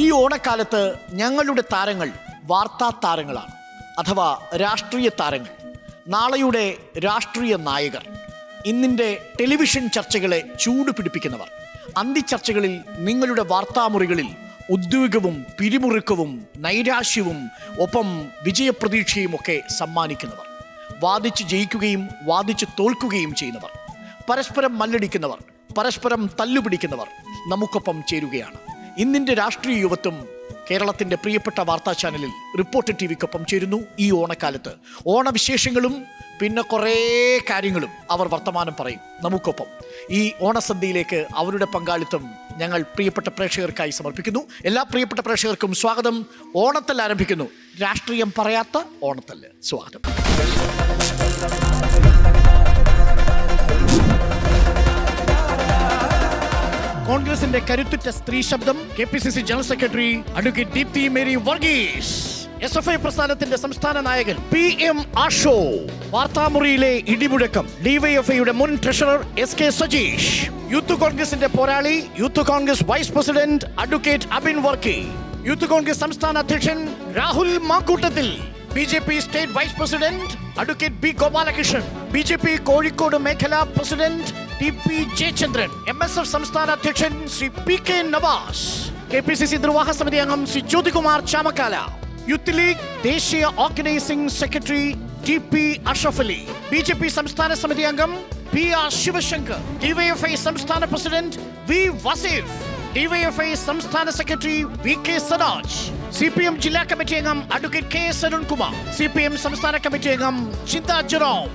ഈ ഓണക്കാലത്ത് ഞങ്ങളുടെ താരങ്ങൾ വാർത്താ താരങ്ങളാണ്, അഥവാ രാഷ്ട്രീയ താരങ്ങൾ, നാളെയുടെ രാഷ്ട്രീയ നായകർ, ഇന്നിൻ്റെ ടെലിവിഷൻ ചർച്ചകളെ ചൂട് പിടിപ്പിക്കുന്നവർ, അന്തിച്ചർച്ചകളിൽ നിങ്ങളുടെ വാർത്താമുറികളിൽ ഉദ്വേഗവും പിരിമുറുക്കവും നൈരാശ്യവും ഒപ്പം വിജയപ്രതീക്ഷയും ഒക്കെ സമ്മാനിക്കുന്നവർ, വാദിച്ച് ജയിക്കുകയും വാദിച്ച് തോൽക്കുകയും ചെയ്യുന്നവർ, പരസ്പരം മല്ലടിക്കുന്നവർ, പരസ്പരം തല്ലുപിടിക്കുന്നവർ നമുക്കൊപ്പം ചേരുകയാണ്. ഇന്നിൻ്റെ രാഷ്ട്രീയ യുവത്വം കേരളത്തിൻ്റെ പ്രിയപ്പെട്ട വാർത്താ ചാനലിൽ റിപ്പോർട്ടർ ടി വിക്കൊപ്പം ചേരുന്നു. ഈ ഓണക്കാലത്ത് ഓണവിശേഷങ്ങളും പിന്നെ കുറേ കാര്യങ്ങളും അവർ വർത്തമാനം പറയും നമുക്കൊപ്പം. ഈ ഓണസദ്യയിലേക്ക് അവരുടെ പങ്കാളിത്തം ഞങ്ങൾ പ്രിയപ്പെട്ട പ്രേക്ഷകർക്കായി സമർപ്പിക്കുന്നു. എല്ലാ പ്രിയപ്പെട്ട പ്രേക്ഷകർക്കും സ്വാഗതം. ഓണത്തല്ല് ആരംഭിക്കുന്നു. രാഷ്ട്രീയം പറയാത്ത ഓണത്തല്ല്. സ്വാഗതം. കോൺഗ്രസിന്റെ കരുത്തുറ്റ സ്ത്രീ ശബ്ദം, KPCC general secretary advocate Deepthi Mary Varghese, SFI പ്രസ്ഥാനത്തിന്റെ സംസ്ഥാന നായകൻ PM ആഷോ, വാർത്താമുറിയിലെ ഇടിമുഴക്കം DYFIയുടെ മുൻ ട്രഷറർ SK സജീഷ്, യൂത്ത് കോൺഗ്രസിന്റെ പോരാളി youth Congress vice president advocate Abin Varkey, youth Congress സംസ്ഥാന അധ്യക്ഷൻ Rahul Mamkootathil, BJP state vice president advocate B Gopalakrishnan, BJP Kozhikode മേഖലാ പ്രസിഡന്റ് TP ജയചന്ദ്രൻ, MSF സംസ്ഥാന അധ്യക്ഷൻ ശ്രീ PK നവാസ്, KPCC നിർവാഹക സമിതി അംഗം ശ്രീ ജ്യോതികുമാർ ചാമക്കാല, യൂത്ത് ലീഗ് ദേശീയ organising secretary TP Ashraf Ali, BJP സംസ്ഥാന സമിതി അംഗം PR ശിവശങ്കർ, DYFI സംസ്ഥാന പ്രസിഡന്റ് V വസീഫ്, DYFI സംസ്ഥാന സെക്രട്ടറി VK സനാജ്, CPM ജില്ലാ കമ്മിറ്റി അംഗം അഡ്വക്കേറ്റ് KS അരുൺകുമാർ, CPM സംസ്ഥാന കമ്മിറ്റി അംഗം ചിന്താ ജെറോം.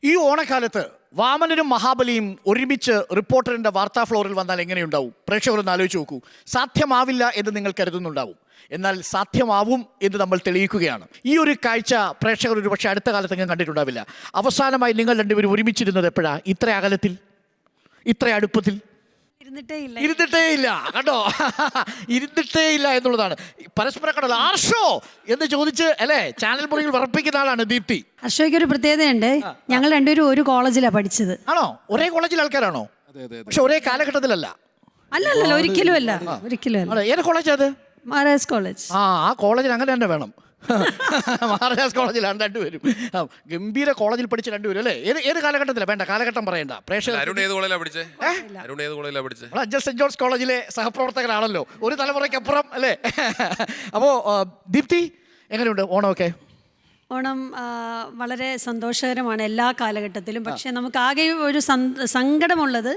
ഈ ഓണക്കാലത്ത് വാമനനും മഹാബലിയും ഒരുമിച്ച് റിപ്പോർട്ടറിന്റെ വാർത്താ ഫ്ലോറിൽ വന്നാൽ എങ്ങനെയുണ്ടാവും? പ്രേക്ഷകരൊന്ന് ആലോചിച്ച് നോക്കൂ. സാധ്യമാവില്ല എന്ന് നിങ്ങൾ കരുതുന്നുണ്ടാവും, എന്നാൽ സാധ്യമാവും എന്ന് നമ്മൾ തെളിയിക്കുകയാണ്. ഈ ഒരു കാഴ്ച പ്രേക്ഷകർ ഒരു പക്ഷേ അടുത്ത കാലത്തെങ്കിലും കണ്ടിട്ടുണ്ടാവില്ല. അവസാനമായി നിങ്ങൾ രണ്ടുപേരും ഒരുമിച്ചിരുന്നത് എപ്പോഴാ? ഇത്ര അകലത്തിൽ, ഇത്ര അടുപ്പത്തിൽ ഇരുന്നിട്ടേ ഇല്ല. കണ്ടോ, ഇരുന്നിട്ടേ ഇല്ല എന്നുള്ളതാണ്. പരസ്പരം കണ്ടല്ലോ. ആർഷോ എന്ന് ചോദിച്ച് അല്ലേ ചാനൽ മുറിയിൽ വിറപ്പിക്കുന്ന ആളാണ് ദീപ്തി. അർഷോയ്ക്ക് ഒരു പ്രത്യേകതയുണ്ട്. ഞങ്ങൾ രണ്ടുപേരും ഒരു കോളേജിലാണ് പഠിച്ചത്. ആണോ? ഒരേ കോളേജിൽ ആൾക്കാരാണോ? പക്ഷെ ഒരേ കാലഘട്ടത്തിലല്ല. അല്ലല്ലോ, ഒരിക്കലും അല്ല. ഏത് കോളേജ് അത്? മഹാരാജ് കോളേജ്. ആ കോളേജിൽ അങ്ങനെ തന്നെ വേണം. മഹാരാജാസ് കോളേജിലാണ് രണ്ടുപേരും. ഗംഭീര കോളേജിൽ പഠിച്ച രണ്ടുപേരും അല്ലേ? ഏത് കാലഘട്ടത്തിലാണ്? വേണ്ട കാലഘട്ടം പറയണ്ട. സെന്റ് ജോർജ് കോളേജിലെ സഹപ്രവർത്തകരാണല്ലോ, ഒരു തലമുറയ്ക്കപ്പുറം അല്ലേ? അപ്പോ ദീപ്തി, എങ്ങനെയുണ്ട് ഓണമൊക്കെ? ഓണം വളരെ സന്തോഷകരമാണ് എല്ലാ കാലഘട്ടത്തിലും. പക്ഷെ നമുക്ക് ആകെ ഒരു സങ്കടമുള്ളത്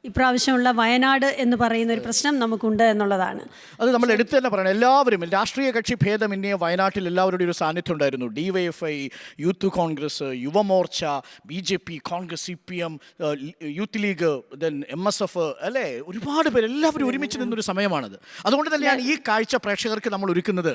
ഇപ്രാവശ്യമുള്ള വയനാട് എന്ന് പറയുന്ന ഒരു പ്രശ്നം നമുക്കുണ്ട് എന്നുള്ളതാണ്. അത് നമ്മൾ എടുത്തു തന്നെ പറയണം. എല്ലാവരും രാഷ്ട്രീയ കക്ഷി ഭേദമന്യേ വയനാട്ടിൽ എല്ലാവരുടെയും ഒരു സാന്നിധ്യം ഉണ്ടായിരുന്നു. DYFI, youth Congress, Yuva Morcha, BJP, Congress, CPM, youth league, then MSF അല്ലേ, ഒരുപാട് പേര് എല്ലാവരും ഒരുമിച്ച് നിന്നൊരു സമയമാണത്. അതുകൊണ്ട് തന്നെയാണ് ഈ കാഴ്ച പ്രേക്ഷകർക്ക് നമ്മൾ ഒരുക്കുന്നത്.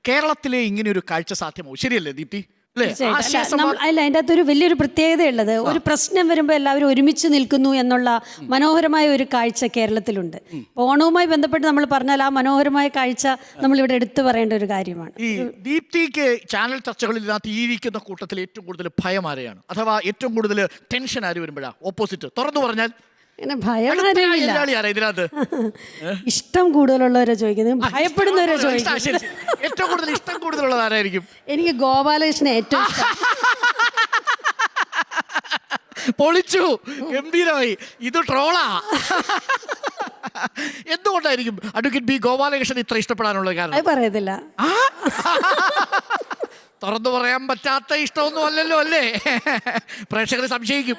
കേരളത്തിലെ ഇങ്ങനെയൊരു കാഴ്ച സാധ്യമാവും. ശരിയല്ലേ ദീപ്തി? അല്ല, അതിൻ്റെ അകത്തൊരു വലിയൊരു പ്രത്യേകതയുള്ളത്, ഒരു പ്രശ്നം വരുമ്പോൾ എല്ലാവരും ഒരുമിച്ച് നിൽക്കുന്നു എന്നുള്ള മനോഹരമായ ഒരു കാഴ്ച കേരളത്തിലുണ്ട്. ഓണവുമായി ബന്ധപ്പെട്ട് നമ്മൾ പറഞ്ഞാൽ ആ മനോഹരമായ കാഴ്ച നമ്മളിവിടെ എടുത്തു പറയേണ്ട ഒരു കാര്യമാണ്. ഈ ദീപ്തിക്ക് ചാനൽ ചർച്ചകളിൽ ഈ ഇരിക്കുന്ന കൂട്ടത്തിൽ ഏറ്റവും കൂടുതൽ ഭയം ആരെയാണ്, അഥവാ ഏറ്റവും കൂടുതൽ ടെൻഷൻ ആര് വരുമ്പോഴാണ്? ഓപ്പോസിറ്റ് തുറന്നു പറഞ്ഞാൽ ഇഷ്ടം കൂടുതലുള്ളവരെ ചോദിക്കുന്നത്, ഭയപ്പെടുന്നവരെ ചോദിക്കുന്നത്. ഏറ്റവും കൂടുതൽ ഇഷ്ടം കൂടുതലുള്ളത് ആരായിരിക്കും? എനിക്ക് ഗോപാലകൃഷ്ണൻ ഏറ്റവും. പൊളിച്ചു, ഗംഭീരമായി. ഇത് ട്രോളാ. എന്തുകൊണ്ടായിരിക്കും അഡ്വക്കേറ്റ് B ഗോപാലകൃഷ്ണൻ ഇത്ര ഇഷ്ടപ്പെടാനുള്ള കാരണം? പറയത്തില്ല. തുറന്നു പറയാൻ പറ്റാത്ത ഇഷ്ടമൊന്നും അല്ലല്ലോ അല്ലേ? പ്രേക്ഷകർ സംശയിക്കും.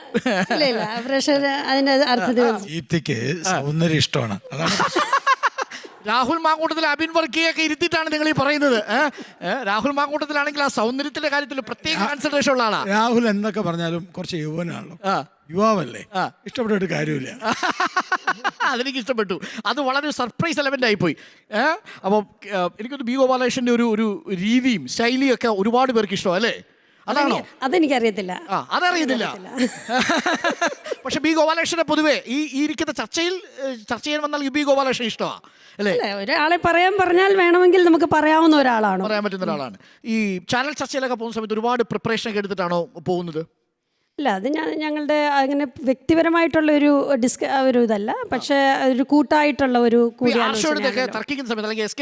ദീപ്തിക്ക് സൗന്ദര്യം ഇഷ്ടമാണ്. രാഹുൽ മാങ്കൂട്ടത്തിൽ അബിൻ വർക്കിയൊക്കെ ഇരുത്തിയിട്ടാണ് നിങ്ങൾ ഈ പറയുന്നത്. രാഹുൽ മാങ്കൂട്ടത്തിലാണെങ്കിൽ ആ സൗന്ദര്യത്തിന്റെ കാര്യത്തിൽ പ്രത്യേക കൺസിഡറേഷൻ ഉള്ള ആളാ. രാഹുൽ എന്തൊക്കെ പറഞ്ഞാലും കുറച്ച് യുവനാണല്ലോ, യുവാവല്ലേ, ഇഷ്ടപ്പെട്ടിട്ട് കാര്യമില്ല. അതെനിക്ക് ഇഷ്ടപ്പെട്ടു. അത് വളരെ സർപ്രൈസ് എലമെന്റ് ആയിപ്പോയി. അപ്പോൾ എനിക്കൊന്ന് B ഗോപാലകൃഷ്ണന്റെ ഒരു രീതിയും ശൈലിയും ഒക്കെ ഒരുപാട് പേർക്ക് ഇഷ്ടം അല്ലേ? അതാണോ? അതെനിക്കറിയത്തില്ല. അതറിയത്തില്ല. പക്ഷെ B ഗോപാലകൃഷ്ണനെ പൊതുവേ ഈ ഇരിക്കുന്ന ചർച്ച ചെയ്യാൻ വന്നാൽ B ഗോപാലകൃഷ്ണൻ ഇഷ്ടമാണ് അല്ലേ? ഒരാളെ പറഞ്ഞാൽ വേണമെങ്കിൽ നമുക്ക് പറയാവുന്ന ഒരാളാണ്, പറയാൻ പറ്റുന്ന ഒരാളാണ്. ഈ ചാനൽ ചർച്ചയിലൊക്കെ പോകുന്ന സമയത്ത് ഒരുപാട് പ്രിപ്പറേഷൻ ഒക്കെ എടുത്തിട്ടാണോ പോകുന്നത്? അല്ല അത് ഞങ്ങളുടെ അങ്ങനെ വ്യക്തിപരമായിട്ടുള്ള ഒരു ഇതല്ല, പക്ഷേ ഒരു കൂട്ടായിട്ടുള്ള ഒരു ആർഷോടൊക്കെ തർക്കിക്കുന്ന സമയത്ത് അല്ലെങ്കിൽ എസ്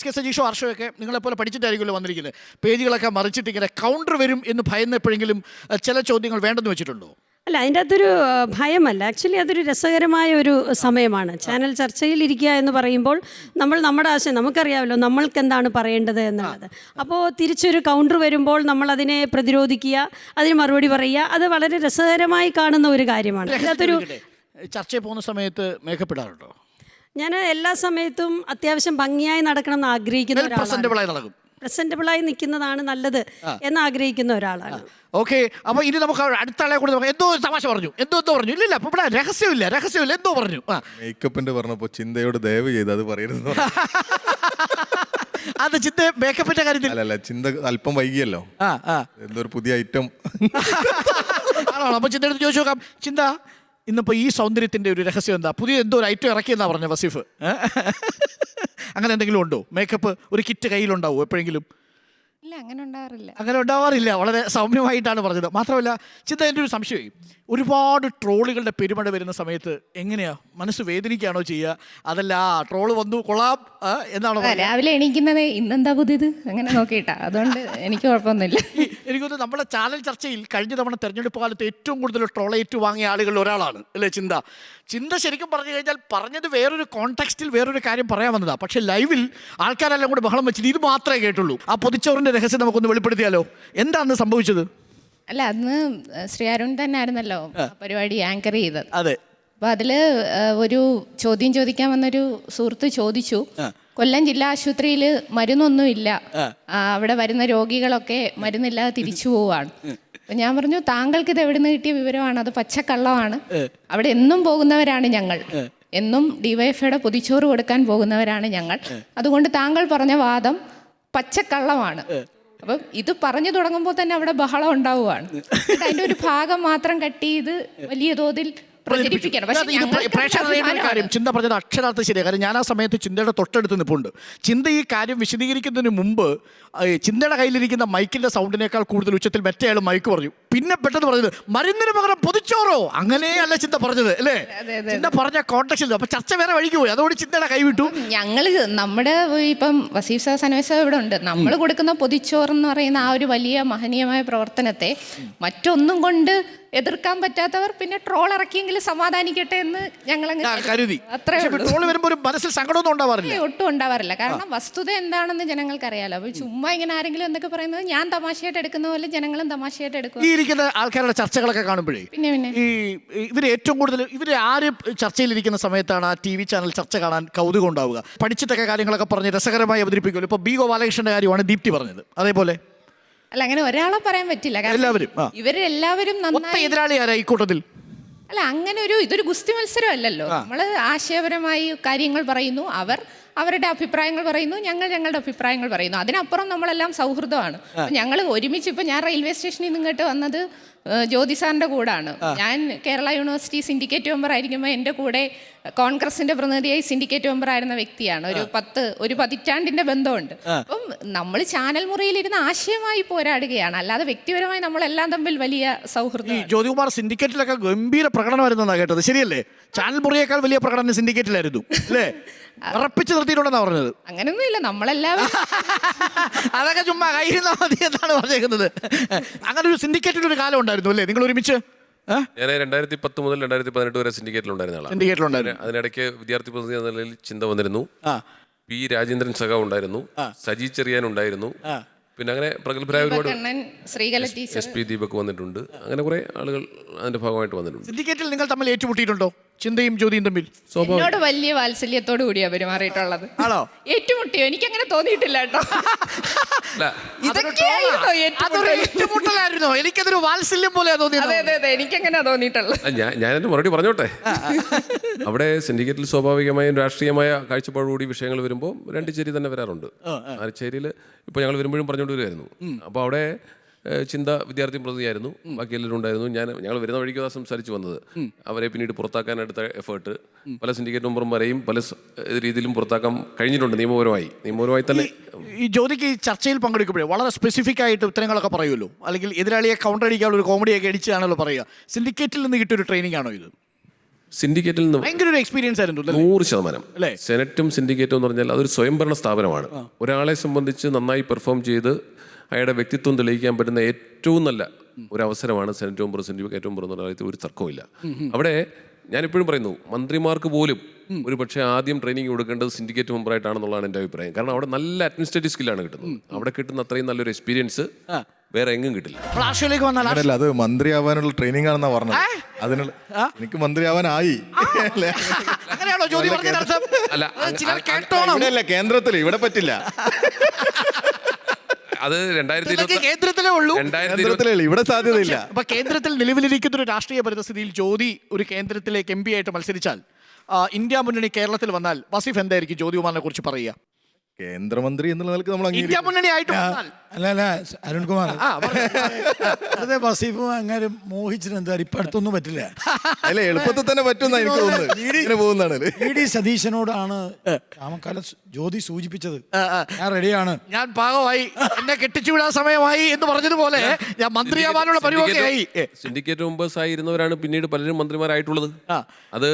കെ സജീഷോ ആർഷോയൊക്കെ നിങ്ങളെപ്പോലെ പഠിച്ചിട്ടായിരിക്കുമല്ലോ വന്നിരിക്കുന്നത്. പേജുകളൊക്കെ മറിച്ചിട്ട് ഇങ്ങനെ കൗണ്ടർ വരും എന്ന് ഭയന്നപ്പോഴെങ്കിലും ചില ചോദ്യങ്ങൾ വേണ്ടെന്ന് വെച്ചിട്ടുണ്ടോ? അല്ല, അതിൻ്റെ അകത്തൊരു ഭയമല്ല, ആക്ച്വലി അതൊരു രസകരമായ ഒരു സമയമാണ്. ചാനൽ ചർച്ചയിൽ ഇരിക്കുക എന്ന് പറയുമ്പോൾ നമ്മുടെ ആശയം നമുക്കറിയാമല്ലോ, നമ്മൾക്ക് എന്താണ് പറയേണ്ടത് എന്നുള്ളത്. അപ്പോൾ തിരിച്ചൊരു കൗണ്ടർ വരുമ്പോൾ നമ്മൾ അതിനെ പ്രതിരോധിക്കുക, അതിന് മറുപടി പറയുക, അത് വളരെ രസകരമായി കാണുന്ന ഒരു കാര്യമാണ്. അതിനകത്തൊരു ചർച്ചയിൽ പോകുന്ന സമയത്ത് മേക്കപ്പ് ഇടാറുണ്ടോ? ഞാൻ എല്ലാ സമയത്തും അത്യാവശ്യം ഭംഗിയായി നടക്കണം എന്ന് ആഗ്രഹിക്കുന്ന ഒരാളാണ്. പ്രസന്റബിളായി നിൽക്കുന്നതാണ് നല്ലത് എന്ന് ആഗ്രഹിക്കുന്ന ഒരാളാണ്. ഓക്കെ, അപ്പൊ ഇനി നമുക്ക് അടുത്ത ആളെ കൂടെ എന്തോ തമാശ പറഞ്ഞു, എന്തോ ഇല്ല അപ്പൊ ഇവിടെ രഹസ്യമില്ല എന്തോ പറഞ്ഞു. മേക്കപ്പിന്റെ പറഞ്ഞപ്പോ ചിന്തയോട് ദയവ് ചെയ്ത് അത് പറയരുത്. അത് ചിന്ത മേക്കപ്പിന്റെ കാര്യത്തിൽ അല്ല, ചിന്ത അല്പം വൈകിയല്ലോ. എന്തോ ഒരു പുതിയ ഐറ്റം ആണോ? അപ്പൊ ചിന്ത എടുത്ത് ചോദിച്ചു നോക്കാം. ചിന്ത, ഇന്നിപ്പോ ഈ സൗന്ദര്യത്തിന്റെ ഒരു രഹസ്യം എന്താ? പുതിയ എന്തോ ഒരു ഐറ്റം ഇറക്കിയെന്നാ പറഞ്ഞ വസീഫ്. അങ്ങനെ എന്തെങ്കിലും ഉണ്ടോ? മേക്കപ്പ് ഒരു കിറ്റ് കയ്യിലുണ്ടാവും എപ്പോഴെങ്കിലും? ഇല്ല, അങ്ങനെ ഉണ്ടാവാറില്ല. വളരെ സൗമ്യമായിട്ടാണ് പറഞ്ഞത്. മാത്രമല്ല ചിന്ത, എൻ്റെ ഒരു സംശയം, ഒരുപാട് ട്രോളുകളുടെ പെരുമഴ വരുന്ന സമയത്ത് എങ്ങനെയാ മനസ്സ് വേദനിക്കുകയാണോ ചെയ്യുക? അതല്ല ട്രോള് വന്നു കൊള്ളാം എന്നാണോ? രാവിലെ എണീക്കുന്നത് ഇന്നെന്താ പുതിയത് അങ്ങനെ നോക്കിയിട്ടാ, അതുകൊണ്ട് എനിക്ക് കുഴപ്പമൊന്നുമില്ല. എനിക്കൊന്ന് നമ്മുടെ ചാനൽ ചർച്ചയിൽ കഴിഞ്ഞ തവണ തെരഞ്ഞെടുപ്പ് കാലത്ത് ഏറ്റവും കൂടുതൽ ട്രോൾ ഏറ്റുവാങ്ങിയ ആളുകളിൽ ഒരാളാണ് അല്ലേ ചിന്ത. ശരിക്കും പറഞ്ഞു കഴിഞ്ഞാൽ പറഞ്ഞത് വേറൊരു കോണ്ടെക്സ്റ്റിൽ വേറൊരു കാര്യം പറയാൻ വന്നതാണ്. പക്ഷെ ലൈവിൽ ആൾക്കാരെല്ലാം കൂടെ ബഹളം വെച്ചിട്ട് ഇത് മാത്രമേ കേട്ടുള്ളൂ. ആ പൊതിച്ചോറിന്റെ രഹസ്യം നമുക്കൊന്ന് വെളിപ്പെടുത്തിയാലോ? എന്താണ് സംഭവിച്ചത്? അല്ല, അന്ന് ശ്രീ അരുൺ തന്നെ ആയിരുന്നല്ലോ പരിപാടി ആങ്കർ ചെയ്തത്. അതെ. അപ്പൊ അതില് ഒരു ചോദ്യം ചോദിക്കാൻ വന്നൊരു സുഹൃത്ത് ചോദിച്ചു, കൊല്ലം ജില്ലാ ആശുപത്രിയിൽ മരുന്നൊന്നും ഇല്ല, അവിടെ വരുന്ന രോഗികളൊക്കെ മരുന്നില്ലാതെ തിരിച്ചു പോവാണ്. അപ്പൊ ഞാൻ പറഞ്ഞു, താങ്കൾക്ക് ഇത് എവിടെ നിന്ന് കിട്ടിയ വിവരമാണ്? അത് പച്ചക്കള്ളമാണ്. അവിടെ എന്നും പോകുന്നവരാണ് ഞങ്ങൾ, എന്നും ഡിവൈഎഫ്ഐയുടെ പൊതിച്ചോറ് കൊടുക്കാൻ പോകുന്നവരാണ് ഞങ്ങൾ. അതുകൊണ്ട് താങ്കൾ പറഞ്ഞ വാദം പച്ചക്കള്ളമാണ്. അപ്പം ഇത് പറഞ്ഞു തുടങ്ങുമ്പോൾ തന്നെ അവിടെ ബഹളം ഉണ്ടാവുകയാണ്. അതിന്റെ ഒരു ഭാഗം മാത്രം കട്ട് ചെയ്ത് വലിയ തോതിൽ പ്രചരിപ്പിക്കണം. കാര്യം ചിന്ത പറഞ്ഞത് അക്ഷരാർത്ഥ ശരിയാണ്. കാര്യം ഞാൻ ആ സമയത്ത് ചിന്തയുടെ തൊട്ടടുത്ത് നിൽപ്പുണ്ട്. ചിന്ത ഈ കാര്യം വിശദീകരിക്കുന്നതിന് മുമ്പ് ചിന്തയുടെ കയ്യിലിരിക്കുന്ന മൈക്കിന്റെ സൗണ്ടിനേക്കാൾ കൂടുതൽ ഉച്ചത്തിൽ മറ്റേയാൾ മൈക്ക് പറഞ്ഞു. പിന്നെ പെട്ടെന്ന് പറഞ്ഞത് മരുന്നിന് പകരം പൊതിച്ചോറോ, അങ്ങനെയല്ല ചിന്ത പറഞ്ഞത് അല്ലേ? ചിന്ത പറഞ്ഞ കോണ്ടക്സ്റ്റിൽ അപ്പൊ ചർച്ച വേറെ വഴിക്ക് പോയി. അതോട് ചിന്തയുടെ കൈവിട്ടു. ഞങ്ങള് നമ്മുടെ ഇപ്പം വസീഫ് സാർ സനോജ് സാർ ഇവിടെ ഉണ്ട്, നമ്മൾ കൊടുക്കുന്ന പൊതിച്ചോറെന്ന് പറയുന്ന ആ ഒരു വലിയ മഹനീയമായ പ്രവർത്തനത്തെ മറ്റൊന്നും കൊണ്ട് എതിർക്കാൻ പറ്റാത്തവർ പിന്നെ ട്രോൾ ഇറക്കിയെങ്കിലും സമാധാനിക്കട്ടെ എന്ന് ഞങ്ങൾ കരുതി. മനസ്സിൽ സങ്കടമൊന്നും ഉണ്ടാവാറില്ല, ഒട്ടും ഉണ്ടാവാറില്ല. കാരണം വസ്തുത എന്താണെന്ന് ജനങ്ങൾക്ക് അറിയാലോ. അപ്പൊ ചുമ്മാ ഇങ്ങനെ ആരെങ്കിലും എന്തൊക്കെ പറയുന്നത് ഞാൻ തമാശയായിട്ട് എടുക്കുന്ന പോലെ ജനങ്ങളും തമാശയായിട്ട് എടുക്കും. ഈ ഇരിക്കുന്ന ആൾക്കാരുടെ ചർച്ചകളൊക്കെ കാണുമ്പോഴേ പിന്നെ ഇവര് ഏറ്റവും കൂടുതൽ ആര് ചർച്ചയിലിരിക്കുന്ന സമയത്താണ് ആ TV ചാനൽ ചർച്ച കാണാൻ കൗതുകം ഉണ്ടാവുക? പഠിച്ചിട്ടൊക്കെ കാര്യങ്ങളൊക്കെ പറഞ്ഞ് രസകരമായി അവതരിപ്പിക്കുമല്ലോ. ഇപ്പൊ B ഗോപാലകൃഷ്ണന്റെ കാര്യമാണ് ദീപ്തി പറഞ്ഞത്. അതേപോലെ അല്ല, അങ്ങനെ ഒരാളെ പറയാൻ പറ്റില്ല. ഇവരെല്ലാവരും നന്നായി എതിരാളിയാരാ ഈ കൂട്ടത്തിൽ? അല്ല, അങ്ങനെ ഇതൊരു ഗുസ്തി മത്സരം അല്ലല്ലോ. നമ്മൾ ആശയപരമായി കാര്യങ്ങൾ പറയുന്നു, അവരുടെ അഭിപ്രായങ്ങൾ പറയുന്നു, ഞങ്ങൾ ഞങ്ങളുടെ അഭിപ്രായങ്ങൾ പറയുന്നു. അതിനപ്പുറം നമ്മളെല്ലാം സൗഹൃദമാണ്. ഞങ്ങൾ ഒരുമിച്ച് ഇപ്പം ഞാൻ റെയിൽവേ സ്റ്റേഷനിൽ നിന്ന് ഇങ്ങോട്ട് വന്നത് ജ്യോതി സാറിൻ്റെ കൂടാണ്. ഞാൻ കേരള യൂണിവേഴ്സിറ്റി സിൻഡിക്കേറ്റ് മെമ്പർ ആയിരിക്കുമ്പോൾ എൻ്റെ കൂടെ കോൺഗ്രസിന്റെ പ്രതിനിധിയായി സിൻഡിക്കേറ്റ് മെമ്പർ ആയിരുന്ന വ്യക്തിയാണ്. ഒരു പതിറ്റാണ്ടിന്റെ ബന്ധമുണ്ട്. അപ്പം നമ്മൾ ചാനൽ മുറിയിലിരുന്ന് ആശയമായി പോരാടുകയാണ്, അല്ലാതെ വ്യക്തിപരമായി നമ്മളെല്ലാം തമ്മിൽ വലിയ സൗഹൃദം. ജ്യോതികുമാർ സിൻഡിക്കേറ്റിലൊക്കെ ഗംഭീര പ്രകടനമായിരുന്നാ കേട്ടത്, ശരിയല്ലേ? ചാനൽ മുറിയേക്കാൾ വലിയ പ്രകടനം സിൻഡിക്കേറ്റിലായിരുന്നു അല്ലേ? ഉറപ്പിച്ചു നിർത്തിയിട്ടുണ്ടെന്നാ പറഞ്ഞത്. അങ്ങനെയൊന്നുമില്ല, നമ്മളെല്ലാവരും അതൊക്കെ ചുമ്മാ കയ്യിരുന്നാ മതി എന്നാണ് പറഞ്ഞേക്കുന്നത്. അങ്ങനെ ഒരു സിൻഡിക്കേറ്റിന്റെ ഒരു കാലം ഉണ്ടായിരുന്നു അല്ലേ നിങ്ങൾ ഒരുമിച്ച്? ഞാൻ 2010 മുതൽ 2018 വരെ സിൻഡിക്കേറ്റിലുണ്ടായിരുന്ന ആളാണ്. അതിനിടയ്ക്ക് വിദ്യാർത്ഥി പ്രതിനിധി എന്ന നിലയിൽ ചിന്ത വന്നിരുന്നു. P രാജേന്ദ്രൻ സഖ ഉണ്ടായിരുന്നു, സജി ചെറിയാൻ ഉണ്ടായിരുന്നു, പിന്നെ അങ്ങനെ പ്രഗത്ഭരായ ഒരുപാട് SP ദീപക് വന്നിട്ടുണ്ട്. അങ്ങനെ കുറെ ആളുകൾ അതിന്റെ ഭാഗമായിട്ട് വന്നിട്ടുണ്ട്. സിൻഡിക്കേറ്റിൽ നിങ്ങൾ തമ്മിൽ ഏറ്റുമുട്ടിയിട്ടുണ്ടോ? ചിന്തയും ജ്യോതിയും തമ്മിൽ എന്നോട് വലിയ വാത്സല്യത്തോടു കൂടിയാ പെരുമാറിയിട്ടുള്ളത്. ആണോ? ഏറ്റുമുട്ടിയോ? എനിക്കങ്ങനെ തോന്നിയിട്ടില്ല കേട്ടോ. ഏറ്റുമുട്ടലായിരുന്നോ? എനിക്കതൊരു വാത്സല്യം പോലെ തോന്നിയത്. അതെ, എനിക്കങ്ങനെ തോന്നിയിട്ടുള്ളത്. ഞാൻ എന്റെ മറുപടി പറഞ്ഞോട്ടെ. അവിടെ സിൻഡിക്കേറ്റിൽ സ്വാഭാവികമായും രാഷ്ട്രീയമായ കാഴ്ചപ്പാടുകൂടി വിഷയങ്ങൾ വരുമ്പോൾ രണ്ട് ചേരി തന്നെ വരാറുണ്ട്. ആ ചേരിയിൽ ഇപ്പോൾ ഞങ്ങൾ വരുമ്പോഴും പറഞ്ഞുകൊണ്ട് വരുമായിരുന്നു. അപ്പോൾ അവിടെ ചിന്ത വിദ്യാർത്ഥി പ്രതിനിധിയായിരുന്നു, ബാക്കി എല്ലാവരും ഉണ്ടായിരുന്നു. ഞങ്ങൾ വരുന്ന വഴിക്ക് സംസാരിച്ച് വന്നത് അവരെ പിന്നീട് പുറത്താക്കാനെടുത്ത എഫേർട്ട് പല സിൻഡിക്കേറ്റ് മെമ്പർമാരെയും പല രീതിയിലും പുറത്താക്കാൻ കഴിഞ്ഞിട്ടുണ്ട് നിയമപരമായി തന്നെ. ഈ ജ്യോതിക്ക് ഈ ചർച്ചയിൽ പങ്കെടുക്കുമ്പോഴേ വളരെ സ്പെസിഫിക് ആയിട്ട് ഉത്തരങ്ങളൊക്കെ പറയുമല്ലോ, അല്ലെങ്കിൽ എതിരാളിയെ കൗണ്ടർ അടിക്കാനുള്ള ഒരു കോമഡിയൊക്കെ അടിച്ചാണല്ലോ പറയുക. സിൻഡിക്കേറ്റിൽ നിന്ന് കിട്ടിയൊരു ട്രെയിനിങ് ആണോ ഇത്? സിൻഡിക്കേറ്റിൽ നിന്ന് ഭയങ്കര ഒരു എക്സ്പീരിയൻസ് ആയിരുന്നു 100%. സെനറ്റും സിൻഡിക്കേറ്റും എന്ന് പറഞ്ഞാൽ അതൊരു സ്വയംഭരണ സ്ഥാപനമാണ്. ഒരാളെ സംബന്ധിച്ച് നന്നായി പെർഫോം ചെയ്ത് അയാളുടെ വ്യക്തിത്വം തെളിയിക്കാൻ പറ്റുന്ന ഏറ്റവും നല്ല ഒരു അവസരമാണ് സെനറ്റ് മെമ്പർ സിൻഡിക്കേറ്റ് മെമ്പർ എന്ന് പറയുന്നത്. ഒരു തർക്കമില്ല. അവിടെ ഞാനിപ്പോഴും പറയുന്നു, മന്ത്രിമാർക്ക് പോലും ഒരു പക്ഷേ ആദ്യം ട്രെയിനിങ് കൊടുക്കേണ്ടത് സിൻഡിക്കേറ്റ് മെമ്പറായിട്ടാണെന്നുള്ളതാണ് എൻ്റെ അഭിപ്രായം. കാരണം അവിടെ നല്ല അഡ്മിനിസ്ട്രേറ്റീവ് സ്കില്ലാണ് കിട്ടുന്നത്. അവിടെ കിട്ടുന്ന അത്രയും നല്ലൊരു എക്സ്പീരിയൻസ് വേറെ എങ്ങും കിട്ടില്ല. വന്നാൽ അത് മന്ത്രിയാവാനുള്ള ട്രെയിനിങ് ആണെന്നാ പറഞ്ഞത്. അതിനുള്ള എനിക്ക് മന്ത്രിയാവാനായി. അല്ല, കേന്ദ്രത്തില് ഇവിടെ പറ്റില്ല. അത് കേന്ദ്രത്തിലേ ഉള്ളൂ, ഇവിടെ സാധ്യതയില്ല. അപ്പൊ കേന്ദ്രത്തിൽ നിലവിലിരിക്കുന്ന ഒരു രാഷ്ട്രീയ പരിസ്ഥിതിയിൽ ജ്യോതി ഒരു കേന്ദ്രത്തിലേക്ക് MP ആയിട്ട് മത്സരിച്ചാൽ, ഇന്ത്യ മുന്നണി കേരളത്തിൽ വന്നാൽ വസീഫ് എന്തായിരിക്കും ജ്യോതികുമാറിനെ കുറിച്ച് പറയുക? കേന്ദ്രമന്ത്രി എന്നുള്ള നിലക്ക് നമ്മൾ ഇന്ത്യ മുന്നണി ആയിട്ട് അല്ല അരുൺകുമാർ, വെറുതെ വസീഫും അങ്ങനെ മോഹിച്ചിട്ട് എന്താ ഇപ്പൊ അടുത്തൊന്നും പറ്റില്ല. അല്ല, എളുപ്പത്തിൽ തന്നെ പറ്റുന്ന എനിക്ക് തോന്നുന്നത്. ED സതീശനോടാണ് രാമക്കാലം ജ്യോതി സൂചിപ്പിച്ചത്, ഞാൻ റെഡിയാണ്, ഞാൻ പാകമായി, എന്നെ കെട്ടിച്ചുവിടാൻ സമയമായി എന്ന് പറഞ്ഞതുപോലെ ഞാൻ മന്ത്രിയാവാനുള്ള പരിപാടിയായി. സിൻഡിക്കേറ്റ് മെമ്പേഴ്സ് ആയിരുന്നവരാണ് പിന്നീട് പലരും മന്ത്രിമാരായിട്ടുള്ളത്. അത്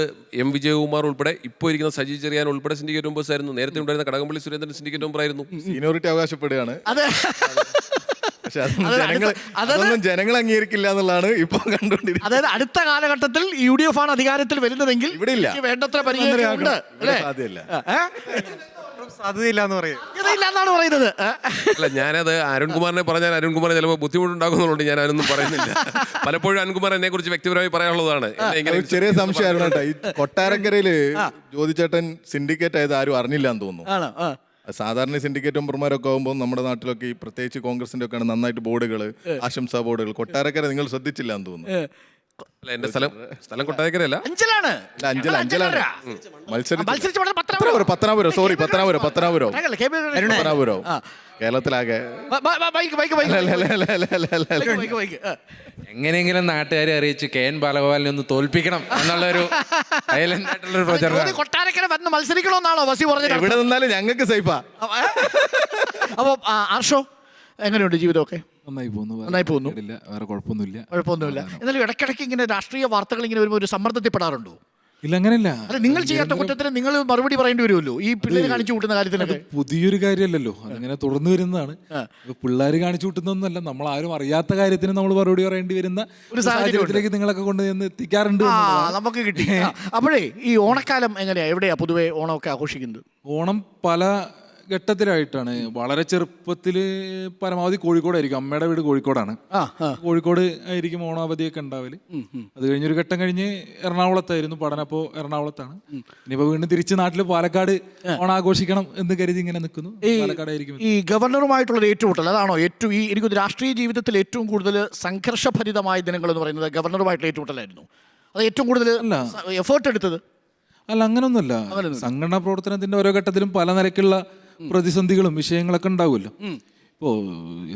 M. വിജയകുമാർ ഉൾപ്പെടെ ഇപ്പോൾ ഇരിക്കുന്ന സജി ചെറിയാൻ ഉൾപ്പെടെ സിൻഡിക്കേറ്റ് മെമ്പേഴ്സ് ആയിരുന്നു. നേരത്തെ ഉണ്ടായിരുന്ന കടകംപള്ളി സുരേന്ദ്രൻ സിൻഡിക്കേറ്റ് മെമ്പർ ആയിരുന്നു. സീനിയോറിറ്റി അവകാശപ്പെടുകയാണ്. പക്ഷെ അതൊന്നും ജനങ്ങൾ അംഗീകരിക്കില്ല എന്നുള്ളതാണ് ഇപ്പൊ കണ്ടുകൊണ്ടിരിക്കുന്നത്. അതായത് അടുത്ത കാലഘട്ടത്തിൽ UDF ആണ് അധികാരത്തിൽ വരുന്നതെങ്കിൽ ഇവിടെ ഇല്ല, വേണ്ടത്ര പരിചയമുണ്ട്, സാധ്യതയില്ലാന്ന് പറയുന്നത്. അല്ല, ഞാനത് അരുൺകുമാറിനെ പറഞ്ഞാൽ അരുൺകുമാറിന് ചിലപ്പോൾ ബുദ്ധിമുട്ടുണ്ടാകുന്നതുകൊണ്ട് ഞാൻ അതിനൊന്നും പറയുന്നില്ല. പലപ്പോഴും അരുൺകുമാർ എന്നെ കുറിച്ച് വ്യക്തിപരമായി പറയാനുള്ളതാണ്. ചെറിയ സംശയമായിരുന്നു കേട്ടോ. ഈ കൊട്ടാരക്കരയില് ജ്യോതിചേട്ടൻ സിൻഡിക്കേറ്റ് ആയത് ആരും അറിഞ്ഞില്ല എന്ന് തോന്നുന്നു. സാധാരണ സിൻഡിക്കേറ്റ് മെമ്പർമാരൊക്കെ ആകുമ്പോൾ നമ്മുടെ നാട്ടിലൊക്കെ ഈ പ്രത്യേകിച്ച് കോൺഗ്രസിന്റെ ഒക്കെ നന്നായിട്ട് ബോർഡുകൾ, ആശംസാ ബോർഡുകൾ. കൊട്ടാരക്കര നിങ്ങൾ ശ്രദ്ധിച്ചില്ല എന്ന് തോന്നുന്നു. അല്ല, എന്റെ സ്ഥലം കൊട്ടാരക്കരയല്ല, അഞ്ചലാണ്. പത്തനാപുരം കേരളത്തിലാകെ. എങ്ങനെയെങ്കിലും നാട്ടുകാരെ അറിയിച്ച് KN ബാലഗോപാലിനെ ഒന്ന് തോൽപ്പിക്കണം എന്നുള്ളൊരു സൈലന്റ് ആയിട്ടുള്ള പ്രചരണം. കൊട്ടാരക്കര വന്ന് മത്സരിക്കണമെന്നാണോ വസി പറഞ്ഞത്? എവിടെ നിന്നാലും ഞങ്ങൾക്ക് സേഫാ. അപ്പൊ ആർഷോ എങ്ങനെയുണ്ട് ജീവിതമൊക്കെ? നന്നായി പോകുന്നു. വേറെ കുഴപ്പമൊന്നുമില്ല. എന്നാലും ഇടയ്ക്കിടയ്ക്ക് ഇങ്ങനെ രാഷ്ട്രീയ വാർത്തകൾ ഇങ്ങനെ വരുമ്പോൾ ഒരു സമ്മർദ്ദത്തിൽപ്പെടാറുണ്ടോ? ഇല്ല, അങ്ങനെയല്ല. അല്ല, നിങ്ങൾ ചെയ്യാത്ത കുറ്റത്തിന് നിങ്ങൾ മറുപടി പറയേണ്ടി വരുമല്ലോ ഈ പിള്ളേർ കാണിച്ചു കൂട്ടുന്ന കാര്യത്തിനൊക്കെ. പുതിയൊരു കാര്യമല്ലല്ലോ, അതങ്ങനെ തുടർന്ന് വരുന്നതാണ്. പിള്ളേർ കാണിച്ചു കൂട്ടുന്നൊന്നല്ല, നമ്മൾ ആരും അറിയാത്ത കാര്യത്തിന് നമ്മൾ മറുപടി പറയേണ്ടി വരുന്ന ഒരു സാഹചര്യത്തിലേക്ക് നിങ്ങളൊക്കെ കൊണ്ടുവന്ന് എത്തിക്കാറുണ്ട്. നമുക്ക് കിട്ടി. അപ്പോഴേ ഈ ഓണക്കാലം എങ്ങനെയാ, എവിടെയാ പൊതുവെ ഓണമൊക്കെ ആഘോഷിക്കുന്നത്? ഓണം പല ഘട്ടത്തിലായിട്ടാണ്. വളരെ ചെറുപ്പത്തിൽ പരമാവധി കോഴിക്കോടായിരിക്കും. അമ്മയുടെ വീട് കോഴിക്കോടാണ്. കോഴിക്കോട് ആയിരിക്കും ഓണാവധിയൊക്കെ ഉണ്ടാവല്. അത് കഴിഞ്ഞൊരു ഘട്ടം കഴിഞ്ഞ് എറണാകുളത്തായിരുന്നു പഠനം. അപ്പോൾ എറണാകുളത്താണ്. ഇനിയിപ്പോൾ വീണ്ടും തിരിച്ച് നാട്ടിൽ പാലക്കാട് ഓണാഘോഷിക്കണം എന്ന് കരുതി ഇങ്ങനെ നിൽക്കുന്നു. പാലക്കാടായിരിക്കും. ഈ ഗവർണറുമായിട്ടുള്ള ഏറ്റുമുട്ടൽ അതാണോ ഏറ്റവും ഈ എനിക്ക് രാഷ്ട്രീയ ജീവിതത്തിൽ ഏറ്റവും കൂടുതൽ സംഘർഷഭരിതമായ ദിനങ്ങൾ എന്ന് പറയുന്നത് ഗവർണറുമായിട്ടുള്ള ഏറ്റുമുട്ടലായിരുന്നു? അത് ഏറ്റവും കൂടുതൽ എഫേർട്ട് എടുത്തത്? അല്ല, അങ്ങനൊന്നുമല്ല. സംഘടനാ പ്രവർത്തനത്തിന്റെ ഓരോ ഘട്ടത്തിലും പല നിലയ്ക്കുള്ള പ്രതിസന്ധികളും വിഷയങ്ങളൊക്കെ ഉണ്ടാവുമല്ലോ. ഇപ്പോൾ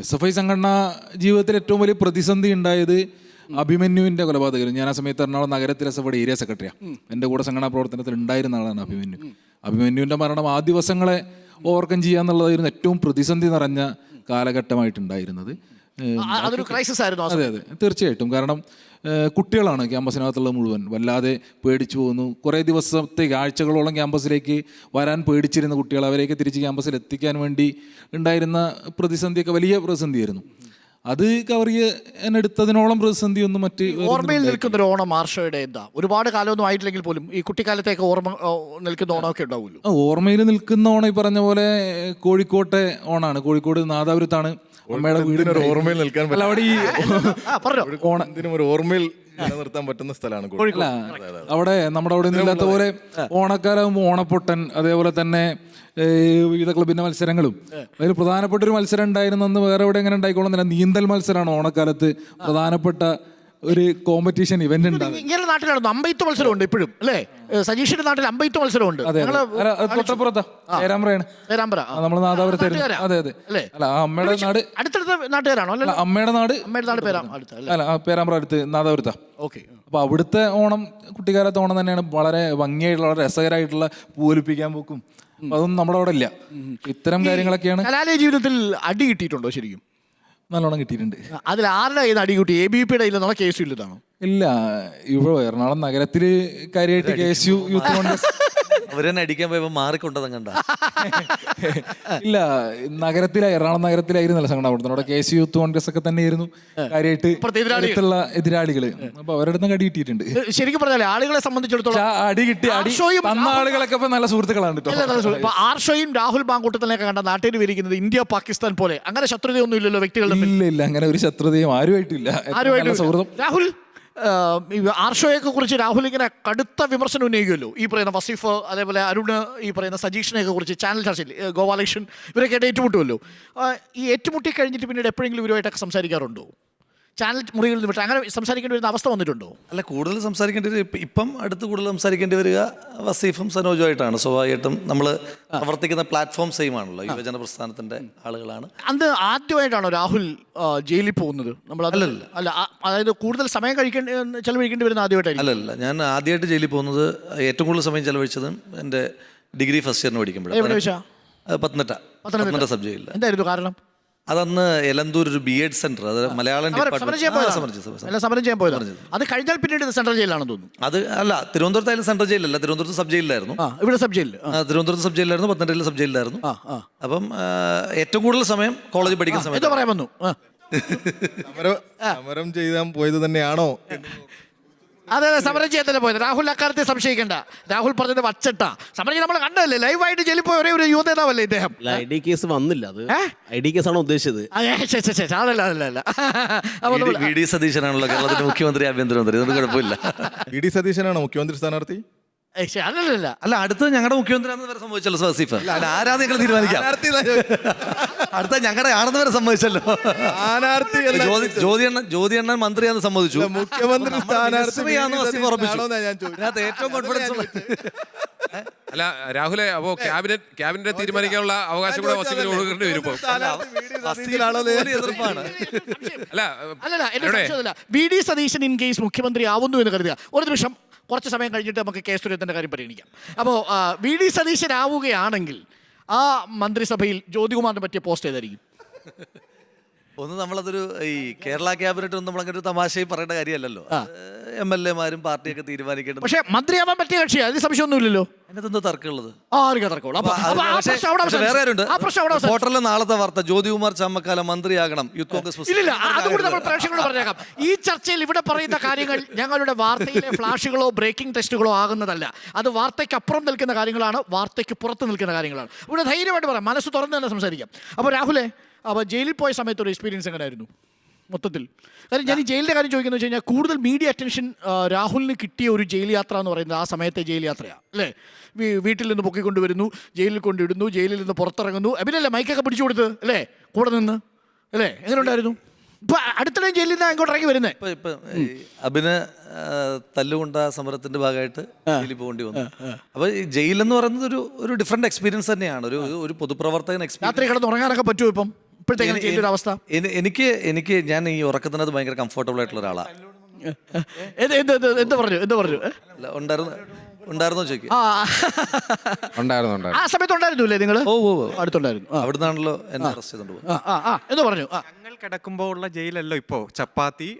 SFI സംഘടനാ ജീവിതത്തിൽ ഏറ്റവും വലിയ പ്രതിസന്ധി ഉണ്ടായത് അഭിമന്യുവിൻ്റെ കൊലപാതകം. ഞാൻ ആ സമയത്ത് എറണാകുളം നഗരത്തിലെ SFI ഏരിയ സെക്രട്ടറിയാണ്. എൻ്റെ കൂടെ സംഘടനാ പ്രവർത്തനത്തിൽ ഉണ്ടായിരുന്ന ആളാണ് അഭിമന്യുവിൻ്റെ മരണം. ആ ദിവസങ്ങളെ ഓവർകം ചെയ്യുക എന്നുള്ളതായിരുന്നു ഏറ്റവും പ്രതിസന്ധി നിറഞ്ഞ കാലഘട്ടമായിട്ടുണ്ടായിരുന്നത്. അതൊരു ക്രൈസിസ് ആയിരുന്നു. അതെ, തീർച്ചയായിട്ടും. കാരണം കുട്ടികളാണ് ക്യാമ്പസിനകത്തുള്ളത് മുഴുവൻ. വല്ലാതെ പേടിച്ചു പോകുന്നു. കുറേ ദിവസത്തേക്ക് ആഴ്ചകളോളം ക്യാമ്പസിലേക്ക് വരാൻ പേടിച്ചിരുന്ന കുട്ടികൾ, അവരെയൊക്കെ തിരിച്ച് ക്യാമ്പസിൽ എത്തിക്കാൻ വേണ്ടി ഉണ്ടായിരുന്ന പ്രതിസന്ധിയൊക്കെ വലിയ പ്രതിസന്ധിയായിരുന്നു. അത് കവർ ചെയ്യാനെടുത്തതിനോളം പ്രതിസന്ധിയൊന്നും മറ്റ് ഓർമ്മയിൽ നിൽക്കുന്ന ഒരു ഓണം മാർഷയുടെ എന്താ? ഒരുപാട് കാലമൊന്നും ആയിട്ടില്ലെങ്കിൽ പോലും ഈ കുട്ടിക്കാലത്തേക്ക് ഓർമ്മ നിൽക്കുന്ന ഓണമൊക്കെ ഉണ്ടാവുമല്ലോ. ഓർമ്മയിൽ നിൽക്കുന്ന ഓണം ഈ പറഞ്ഞ പോലെ കോഴിക്കോട്ടെ ഓണാണ്. കോഴിക്കോട് നാദാപുരത്താണ് അമ്മയുടെ വീടിന് ഓർമ്മയിൽ നിൽക്കാൻ അല്ല, അവിടെ ഈ ഓർമ്മയിൽ നിലനിർത്താൻ പറ്റുന്ന സ്ഥലമാണ്. അവിടെ നമ്മുടെ അവിടെ ഒന്നും ഇല്ലാത്ത പോലെ ഓണക്കാലാകുമ്പോൾ ഓണപ്പൊട്ടൻ, അതേപോലെ തന്നെ വിവിധ ക്ലബിന്റെ മത്സരങ്ങളും. അതിൽ പ്രധാനപ്പെട്ട ഒരു മത്സരം ഉണ്ടായിരുന്നെന്ന് വേറെ എവിടെ എങ്ങനെ ഉണ്ടായിക്കോളുന്നില്ല. നീന്തൽ മത്സരമാണ് ഓണക്കാലത്ത് പ്രധാനപ്പെട്ട ഒരു കോമ്പറ്റീഷൻ ഇവന്റ് ഉണ്ടാകും. ഇങ്ങനെ നാട്ടിലാണ് അമ്പെയ്ത്ത് മത്സരം ഉണ്ട് ഇപ്പോഴും അല്ലേ? സജീഷിന്റെ നാട്ടിൽ അമ്പെയ്ത്ത് മത്സരമുണ്ട്. അതെ ഞങ്ങള് അല്ല, അത് തൊട്ടപ്പുറത്താ പേരാമ്പ്രയാണ്. പേരാമ്പ്ര. നമ്മൾ നാദാപുരത്തായിരുന്നു. നാട്ടുകാരാ? അതെ അതെ അല്ലേ? അല്ല ആ അമ്മയുടെ നാട് അടുത്തടുത്ത നാട്ടുകാരാണോ? അല്ല, അല്ല, അമ്മയുടെ നാട് അമ്മയുടെ നാട് അടുത്ത അല്ലേ? അല്ല ആ പേരാമ്പ്ര അടുത്ത് നാദാപുരത്താ. ഓക്കെ. അപ്പൊ അവിടുത്തെ ഓണം, കുട്ടിക്കാലത്തെ ഓണം തന്നെയാണ് വളരെ ഭംഗിയായിട്ടുള്ള, വളരെ രസകരമായിട്ടുള്ള പൂവൊലിപ്പിക്കാൻ പോക്കും. അപ്പൊ അതൊന്നും നമ്മുടെ അവിടെ ഇല്ല. ഇത്തരം കാര്യങ്ങളൊക്കെയാണ്. കലാലയ ജീവിതത്തിൽ അടി കിട്ടിയിട്ടുണ്ടോ ശരിക്കും? നല്ലോണം കിട്ടിയിട്ടുണ്ട്. അതിൽ ആരുടെ കയ്യിൽ നിന്ന് അടി കിട്ടി? ABP യുടെ ഇല്ലെന്നാണോ KSU ഇല്ലതാണോ? ഇല്ല, ഇവിടെ എറണാകുളം നഗരത്തില് കാര്യമായിട്ട് KSU യൂത്ത് കോൺഗ്രസ് അവരെന്നെ അടിക്കാൻ പോയപ്പോ മാറിക്കൊണ്ടതും കണ്ട. ഇല്ല, എറണാകുളം നഗരത്തിലായിരുന്നല്ലോ സംഘടന അവിടുന്ന്. അവിടെ KSU യൂത്ത് കോൺഗ്രസ് ഒക്കെ തന്നെയായിരുന്നു കാര്യമായിട്ട് അടുത്തുള്ള എതിരാളികള്. അപ്പൊ അവരുടെ നിന്ന് അടി കിട്ടിയിട്ടുണ്ട്. ശരിക്കും പറഞ്ഞാലേ ആളുകളെ സംബന്ധിച്ചിടത്തോളം അടി കിട്ടി, അടി തന്ന ആളുകളൊക്കെ ഇപ്പൊ നല്ല സുഹൃത്തുക്കളാണ് കേട്ടോ. ആർഷോയും രാഹുൽ ബാങ്കൂട്ടത്തിനൊക്കെ കണ്ട നാട്ടിൽ വിരിക്കുന്നത് ഇന്ത്യ പാകിസ്ഥാൻ പോലെ അങ്ങനെ ശത്രുതയൊന്നും ഇല്ലല്ലോ വ്യക്തികളുടെ. ഇല്ല, അങ്ങനെ ഒരു ശത്രുതയും ആരുമായിട്ടില്ല. സൗഹൃദം. രാഹുൽ ആർഷോയൊക്കെ കുറിച്ച് രാഹുൽ ഇങ്ങനെ കടുത്ത വിമർശനം ഉന്നയിക്കുമല്ലോ. ഈ പറയുന്ന വസീഫ്, അതേപോലെ അരുണ്, ഈ പറയുന്ന സജീഷിനെയൊക്കെ കുറിച്ച് ചാനൽ ചർച്ചയിൽ ഗോപാലകൃഷ്ണൻ ഇവരൊക്കെ ആയിട്ട് ഏറ്റുമുട്ടുമല്ലോ. ഈ ഏറ്റുമുട്ടി കഴിഞ്ഞിട്ട് പിന്നീട് എപ്പോഴെങ്കിലും ഇവരുമായിട്ടൊക്കെ സംസാരിക്കാറുണ്ടോ? ചാനൽ മുറികളിൽ നിന്ന് വിട്ട് അങ്ങനെ സംസാരിക്കേണ്ടി വരുന്ന അവസ്ഥ വന്നിട്ടുണ്ടോ? അല്ല, കൂടുതൽ സംസാരിക്കേണ്ടി വരിക ഇപ്പം അടുത്ത് കൂടുതൽ സംസാരിക്കേണ്ടി വരിക വസീഫും സനോജുമായിട്ടാണ്. സ്വാഭാവികമായിട്ടും നമ്മൾ പ്രവർത്തിക്കുന്ന പ്ലാറ്റ്ഫോം സെയിം ആണല്ലോ, യുവജന പ്രസ്ഥാനത്തിന്റെ ആളുകളാണ്. അന്ന് ആദ്യമായിട്ടാണോ രാഹുൽ ജയിലിൽ പോകുന്നത്? നമ്മൾ അല്ല, അതായത് കൂടുതൽ സമയം ചെലവഴിക്കേണ്ടി വരുന്ന ആദ്യമായിട്ടായിരിക്കും. അല്ലല്ല, ഞാൻ ആദ്യമായിട്ട് ജയിലിൽ പോകുന്നത് ഏറ്റവും കൂടുതൽ സമയം ചെലവഴിച്ചതും എൻ്റെ ഡിഗ്രി ഫസ്റ്റ് ഇയറിന് പഠിക്കുമ്പോഴാണ്. പത്തനംതിട്ട സബ് ജയിലിൽ. എന്തായിരുന്നു കാരണം? അതന്ന് എലന്തൂർ ഒരു BEd സെന്റർ, അത് മലയാളം സമരം ചെയ്യാൻ പോയത്. അത് കഴിഞ്ഞാൽ പിന്നീട് സെൻട്രൽ ജയിലാണെന്ന് തോന്നുന്നു. അത് അല്ല, തിരുവനന്തപുരത്തായാലും സെൻട്രൽ ജയിലല്ല, തിരുവനന്തപുരത്ത് സബ് ജയിലിലായിരുന്നു. ഇവിടെ സബ് ജയിൽ, തിരുവനന്തപുരത്ത് സബ് ജയിലിലായിരുന്നു, പത്തനംതിട്ടയിൽ സബ് ജയിലിലായിരുന്നു. അപ്പം ഏറ്റവും കൂടുതൽ സമയം കോളേജിൽ പഠിക്കുന്ന സമയത്ത് പറയാൻ വന്നു. സമരം ചെയ്താൽ പോയത് തന്നെയാണോ? അതെ, സമരം ചെയ്യാൻ തന്നെ പോയത്. രാഹുൽ അക്കാര്യത്തെ സംശയിക്കേണ്ട. രാഹുൽ പറഞ്ഞത് വച്ചട്ടാ. സമരം നമ്മൾ കണ്ടല്ലേ, ലൈവായിട്ട് ജയിലിൽ പോയ ഒരേ ഒരു യുവ നേതാവല്ലേ ഇദ്ദേഹം. ID കേസ് വന്നില്ല, അത് ID കേസാണോ ഉദ്ദേശിച്ചത്? അതല്ല. VD സതീശനാണല്ലോ കേരളത്തിന്റെ മുഖ്യമന്ത്രി, ആഭ്യന്തരമന്ത്രി. ഇതൊന്നും കുഴപ്പമില്ല. VD സതീശനാണോ മുഖ്യമന്ത്രി സ്ഥാനാർത്ഥി? അല്ല, അടുത്ത് ഞങ്ങളുടെ മുഖ്യമന്ത്രി വരെ സംഭവിച്ചല്ലോ വസീഫ്. ആരാന്ന് നിങ്ങൾ തീരുമാനിക്കാം. അടുത്ത ഞങ്ങളുടെ ആണെന്ന് വരെ സംഭവിച്ചല്ലോ. ജ്യോതി അണ്ണൻ മന്ത്രിയാന്ന് സമ്മതിച്ചു, മുഖ്യമന്ത്രി സ്ഥാനാർത്ഥിയാന്ന് വസീഫ് ഉറപ്പിച്ചു. അതിനകത്ത് ഏറ്റവും കോൺഫിഡൻസ് ഉള്ള. അല്ല രാഹുലെ, അപ്പോ ക്യാബിനറ്റ് തീരുമാനിക്കാനുള്ള അവകാശം കൂടെ വസീഫിന് കൊടുക്കേണ്ടി വരും. എതിർപ്പാണ്. അല്ല, VD സതീശൻ ഇൻ കേസ് മുഖ്യമന്ത്രി ആവുന്നു എന്ന് കരുതുക. ഒരു നിമിഷം, കുറച്ച് സമയം കഴിഞ്ഞിട്ട് നമുക്ക് കെ സുരേന്ദ്രൻ്റെ കാര്യം പരിഗണിക്കാം. അപ്പോൾ VD സതീശനാവുകയാണെങ്കിൽ ആ മന്ത്രിസഭയിൽ ജ്യോതികുമാറിന് പറ്റിയ പോസ്റ്റ് ഏതായിരിക്കും? ഒന്ന്, നമ്മളതൊരു ഈ കേരള ക്യാബിനറ്റ് ഒന്നും നമ്മളങ്ങനെ ഒരു തമാശയും പറയേണ്ട കാര്യമല്ലല്ലോ. MLA മാരും പാർട്ടിയൊക്കെ തീരുമാനിക്കേണ്ടത്. പക്ഷേ മന്ത്രിയാവാൻ പറ്റിയ കക്ഷി, അതിന് സംശയമൊന്നുമില്ലല്ലോ. അതിനകത്തെന്തോ തർക്കമുള്ളത്? വേറെ ഹോട്ടലിലെ നാളത്തെ വാർത്ത, ജ്യോതികുമാർ ചമ്മക്കാല മന്ത്രിയാകണം, യൂത്ത് കോൺഗ്രസ്. ഇല്ല, അതുകൂടി നമ്മൾ പ്രേക്ഷകരോട് പറഞ്ഞേക്കാം. ഈ ചർച്ചയിൽ ഇവിടെ പറയുന്ന കാര്യങ്ങൾ ഞങ്ങളുടെ വാർത്തയിലെ ഫ്ലാഷുകളോ ബ്രേക്കിംഗ് ടെസ്റ്റുകളോ ആകുന്നതല്ല. അത് വാർത്തയ്ക്ക് അപ്പുറം നിൽക്കുന്ന കാര്യങ്ങളാണ്, വാർത്തയ്ക്ക് പുറത്ത് നിൽക്കുന്ന കാര്യങ്ങളാണ്. ഇവിടെ ധൈര്യമായിട്ട് പറയാം, മനസ്സ് തുറന്ന് തന്നെ സംസാരിക്കാം. അപ്പോൾ രാഹുലെ, അപ്പോൾ ജയിലിൽ പോയ സമയത്ത് ഒരു എക്സ്പീരിയൻസ് എങ്ങനെയായിരുന്നു മൊത്തത്തിൽ? കാര്യം ഞാൻ ഈ ജയിലിൻ്റെ കാര്യം ചോദിക്കുന്നത് വെച്ച് കഴിഞ്ഞാൽ കൂടുതൽ മീഡിയ അറ്റൻഷൻ രാഹുലിന് കിട്ടിയ ഒരു ജയിൽ യാത്ര എന്ന് പറയുന്നത് ആ സമയത്തെ ജയിൽ യാത്രയാണ് അല്ലേ? വീട്ടിൽ നിന്ന് പൊക്കിക്കൊണ്ടുവരുന്നു, ജയിലിൽ കൊണ്ടിടുന്നു, ജയിലിൽ നിന്ന് പുറത്തിറങ്ങുന്നു, അഭിനല്ലേ മൈക്കൊക്കെ പിടിച്ചു കൊടുത്ത് അല്ലേ കൂടെ നിന്ന് അല്ലേ? എങ്ങനെ ഉണ്ടായിരുന്നു? ഇപ്പം അടുത്തിടെ ജയിലിൽ നിന്ന് അങ്ങോട്ട് ഇറങ്ങി വരുന്നത്. ഇപ്പം അഭിന് തല്ലുകൊണ്ട സമരത്തിന്റെ ഭാഗമായിട്ട് ജയിലിൽ പോകേണ്ടി വന്നു. അപ്പോൾ ഈ ജയിലെന്ന് പറയുന്നത് ഒരു ഡിഫറെന്റ് എക്സ്പീരിയൻസ് തന്നെയാണ്. ഒരു പൊതുപ്രവർത്തകൻ എക്സ്പീരിയൻസ്. രാത്രി കിടന്ന് ഉറങ്ങാനൊക്കെ പറ്റുമോ ഇപ്പം? അവസ്ഥ എനിക്ക് ഞാൻ ഈ ഉറക്കത്തിനകത്ത് ഭയങ്കര കംഫർട്ടബിൾ ആയിട്ടുള്ള ഒരാളാണ്. എന്ത് പറഞ്ഞു? ഉണ്ടായിരുന്നോ ചോദിക്കും. ആ സമയത്ത് ഉണ്ടായിരുന്നില്ലേ നിങ്ങൾ? അടുത്തുണ്ടായിരുന്നു. അവിടുന്നാണല്ലോ എന്നെ അറസ്റ്റ് ചെയ്തോണ്ട് എന്ന് പറഞ്ഞു. ഞങ്ങൾ കിടക്കുമ്പോൾ ഉള്ള ജയിലല്ലോ ഇപ്പോൾ. ചപ്പാത്തി,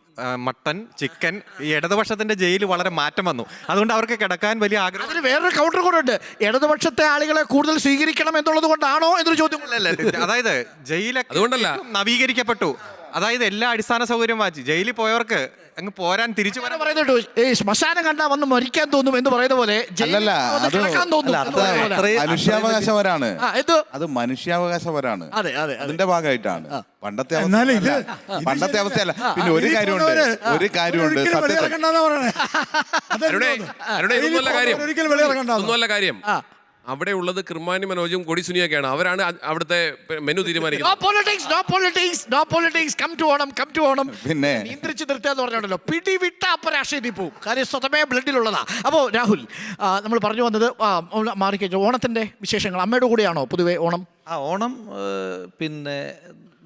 മട്ടൻ, ചിക്കൻ. ഈ ഇടതുപക്ഷത്തിന്റെ ജയിൽ വളരെ മാറ്റം വന്നു. അതുകൊണ്ട് അവർക്ക് കിടക്കാൻ വലിയ ആഗ്രഹം. അതിന് വേറൊരു കൗണ്ടർ കൂടെ ഉണ്ട്. ഇടതുപക്ഷത്തെ ആളുകളെ കൂടുതൽ സ്വീകരിക്കണം എന്നുള്ളത് കൊണ്ടാണോ എന്നൊരു ചോദ്യം. അതായത് ജയിലൊക്കെ നവീകരിക്കപ്പെട്ടു. അതായത് എല്ലാ അടിസ്ഥാന സൗകര്യം വായിച്ചു ജയിലിൽ പോയവർക്ക് അങ്ങ് പോരാൻ തിരിച്ചു പറയുന്നുണ്ട്. ശ്മശാനം കണ്ടാ വന്ന് മരിക്കാൻ തോന്നും എന്ന് പറയുന്ന പോലെ മനുഷ്യാവകാശപരാണ്. അത് മനുഷ്യാവകാശപരാണ്. അതിന്റെ ഭാഗമായിട്ടാണ്. പണ്ടത്തെ അവസ്ഥയല്ല. പിന്നെ ഒരു കാര്യമുണ്ട് കാര്യം അവിടെ ഉള്ളത് കിർമാനി മനോജും കൊടി സുനിയൊക്കെയാണ്. അവരാണ് അവിടുത്തെ മെനു തീരുമാനിക്കുന്നത്. പിന്നെ നിയന്ത്രിച്ച് നിർത്താന്ന് പറഞ്ഞോണ്ടല്ലോ, പിടിവിട്ട അപ്പരാഷ്ട്രീയത്തിൽ പോവും. കാര്യം സ്വതമേ ബ്ലഡിലുള്ളതാ. അപ്പോൾ രാഹുൽ, നമ്മൾ പറഞ്ഞു വന്നത് മാറിക്കഴിഞ്ഞു ഓണത്തിന്റെ വിശേഷങ്ങൾ. അമ്മയുടെ കൂടെയാണോ പൊതുവെ ഓണം? ഓണം പിന്നെ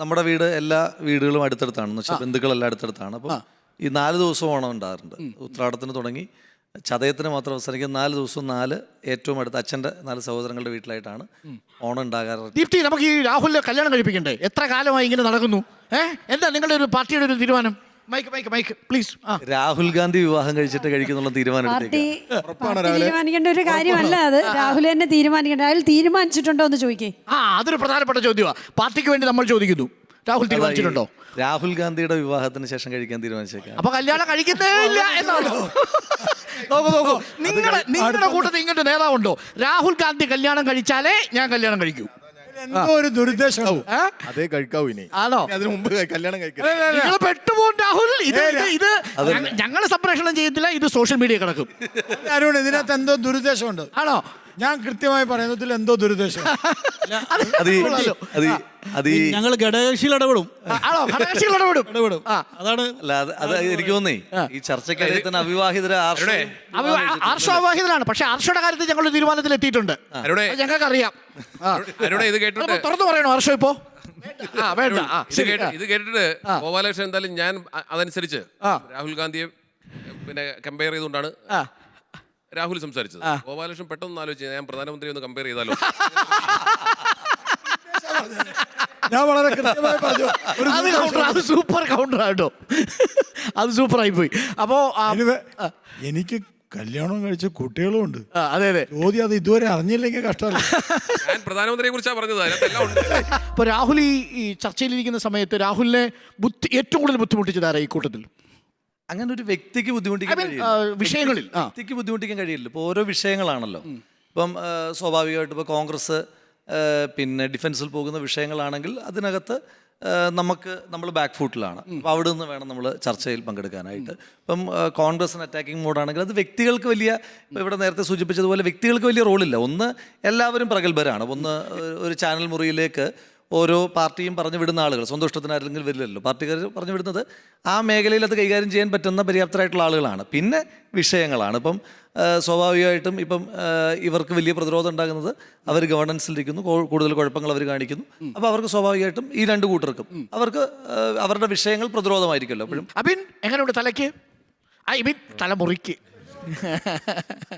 നമ്മുടെ വീട് എല്ലാ വീടുകളും അടുത്തടുത്താണ്, എന്ന് വെച്ചാൽ ബന്ധുക്കളെല്ലാം അടുത്തടുത്താണ്. അപ്പം ഈ 4 ദിവസം ഓണം ഉണ്ടാകാറുണ്ട്. ഉത്രാടത്തിന് തുടങ്ങി ചതയത്തിന് മാത്രം അവസാനിക്കുന്ന 4 ദിവസവും 4 ഏറ്റവും അടുത്ത അച്ഛൻ്റെ 4 സഹോദരങ്ങളുടെ വീട്ടിലായിട്ടാണ് ഓണം ഉണ്ടാകാറ്. ദീപ്തി, നമുക്ക് ഈ രാഹുലിനെ കല്യാണം കഴിപ്പിക്കണ്ടേ? എത്ര കാലമായി ഇങ്ങനെ നടക്കുന്നു? എന്താ നിങ്ങളുടെ ഒരു പാർട്ടിയുടെ ഒരു തീരുമാനം? Mic please. രാഹുൽ ഗാന്ധി വിവാഹം കഴിച്ചിട്ട് കഴിക്കുന്നുള്ള തീരുമാനം തീരുമാനിക്കേണ്ട ഒരു കാര്യമല്ല അത്. രാഹുൽ തന്നെ തീരുമാനിക്കേണ്ട. രാഹുൽ തീരുമാനിച്ചിട്ടുണ്ടോ എന്ന് ചോദിക്കേ. അതൊരു പ്രധാനപ്പെട്ട ചോദ്യമാണ്. പാർട്ടിക്ക് വേണ്ടി നമ്മൾ ചോദിക്കുന്നു. രാഹുൽ തീരുമാനിച്ചിട്ടുണ്ടോ? രാഹുൽ ഗാന്ധിയുടെ വിവാഹത്തിന് ശേഷം കഴിക്കാൻ തീരുമാനിച്ചേക്കാം. അപ്പൊ കല്യാണം കഴിക്കുന്നേ ഇല്ല എന്നാണോ? നോക്കൂ, നിങ്ങളുടെ കൂട്ടത്തിൽ ഇങ്ങനത്തെ നേതാവുണ്ടോ? രാഹുൽ ഗാന്ധി കല്യാണം കഴിച്ചാലേ ഞാൻ കല്യാണം കഴിക്കൂ. എന്തോ ഒരു ദുരുദ്ദേശം. അതേ കഴിക്കാവൂ ഇനി. ആണോ? അതിനു മുമ്പ് കല്യാണം കഴിക്കാം. നിങ്ങൾ പെട്ടുപോകും രാഹുൽ. ഇത് ഞങ്ങള് സംപ്രേഷണം ചെയ്യത്തില്ല, ഇത് സോഷ്യൽ മീഡിയ കിടക്കും. അരുൺ, ഇതിനകത്ത് എന്തോ ദുരുദ്ദേശമുണ്ട്. ആണോ? ഞാൻ കൃത്യമായി പറയുന്നതിൽ എന്തോ ദുരുദ്ദേശം. ഞങ്ങൾ ഘടകകക്ഷിയിൽ ഇടപെടും. അതാണ്. അല്ല, അത് എനിക്ക് തോന്നി ഈ ചർച്ചയ്ക്കിടയിൽ തന്നെ അവിവാഹിതനാണ്. പക്ഷെ ഹർഷയുടെ കാര്യത്തിൽ ഞങ്ങൾ തീരുമാനത്തിൽ എത്തിയിട്ടുണ്ട്. ഞങ്ങൾക്ക് അറിയാം. ഇത് കേട്ടിട്ട് തുറന്നു പറയണോ ഹർഷ? ഇപ്പോ ഇത് കേട്ടിട്ട് ഗോപാലകൃഷ്ണൻ എന്തായാലും ഞാൻ അതനുസരിച്ച് രാഹുൽ ഗാന്ധിയെ പിന്നെ കമ്പയർ ചെയ്തുകൊണ്ടാണ് രാഹുൽ സംസാരിച്ചത്. ഗോപാലകൃഷ്ണൻ പെട്ടെന്ന് ആലോചിച്ച് ഞാൻ പ്രധാനമന്ത്രി ഒന്ന് കമ്പയർ ചെയ്താലോ? ഞാൻ വളരെ കൃത്യമായി പറഞ്ഞു. അത് സൂപ്പർ കൗണ്ടർ ആട്ടോ. അത് സൂപ്പറായി പോയി. അപ്പോ എനിക്ക് കല്യാണം കഴിച്ച കുട്ടികളും ഉണ്ട്. അതെ. ചോദ്യം അത് ഇതുവരെ അറിഞ്ഞില്ലെങ്കിൽ കഷ്ടമല്ല. ഞാൻ പ്രധാനമന്ത്രിയെ കുറിച്ചാണ് പറഞ്ഞത്. ഇപ്പൊ രാഹുൽ ഈ ചർച്ചയിലിരിക്കുന്ന സമയത്ത് രാഹുലിനെ ഏറ്റവും കൂടുതൽ ബുദ്ധിമുട്ടിച്ചതാരാ ഈ കൂട്ടത്തിൽ? അങ്ങനെ ഒരു വ്യക്തിക്ക് ബുദ്ധിമുട്ടിക്കാൻ വിഷയങ്ങളിൽ വ്യക്തിക്ക് ബുദ്ധിമുട്ടിക്കാൻ കഴിയില്ല. ഇപ്പോൾ ഓരോ വിഷയങ്ങളാണല്ലോ. ഇപ്പം സ്വാഭാവികമായിട്ട് ഇപ്പോൾ കോൺഗ്രസ് പിന്നെ ഡിഫൻസിൽ പോകുന്ന വിഷയങ്ങളാണെങ്കിൽ അതിനകത്ത് നമ്മൾ ബാക്ക് ഫുട്ടിലാണ്. അപ്പോൾ അവിടെ നിന്ന് വേണം നമ്മൾ ചർച്ചയിൽ പങ്കെടുക്കാനായിട്ട്. ഇപ്പം കോൺഗ്രസിന് അറ്റാക്കിംഗ് മോഡാണെങ്കിൽ അത് വ്യക്തികൾക്ക് വലിയ, ഇവിടെ നേരത്തെ സൂചിപ്പിച്ചതുപോലെ വ്യക്തികൾക്ക് വലിയ റോളില്ല. ഒന്ന്, എല്ലാവരും പ്രഗത്ഭരാണ്. ഒന്ന്, ഒരു ചാനൽ മുറിയിലേക്ക് ഓരോ പാർട്ടിയും പറഞ്ഞു വിടുന്ന ആളുകൾ, സ്വന്തം ഇഷ്ടത്തിനാരെങ്കിലും വരില്ലല്ലോ. പാർട്ടിക്കാർ പറഞ്ഞു വിടുന്നത് ആ മേഖലയിൽ അത് കൈകാര്യം ചെയ്യാൻ പറ്റുന്ന പര്യാപ്തരായിട്ടുള്ള ആളുകളാണ്. പിന്നെ വിഷയങ്ങളാണ്. ഇപ്പം സ്വാഭാവികമായിട്ടും ഇപ്പം ഇവർക്ക് വലിയ പ്രതിരോധം ഉണ്ടാകുന്നത് അവർ ഗവർണൻസിലിരിക്കുന്നു, കൂടുതൽ കുഴപ്പങ്ങൾ അവർ കാണിക്കുന്നു. അപ്പോൾ അവർക്ക് സ്വാഭാവികമായിട്ടും ഈ 2 കൂട്ടർക്കും അവർക്ക് അവരുടെ വിഷയങ്ങൾ പ്രതിരോധമായിരിക്കുമല്ലോ എപ്പോഴും. അബിൻ എങ്ങനെയുണ്ട് തലയ്ക്ക്? തലമുറിക്ക്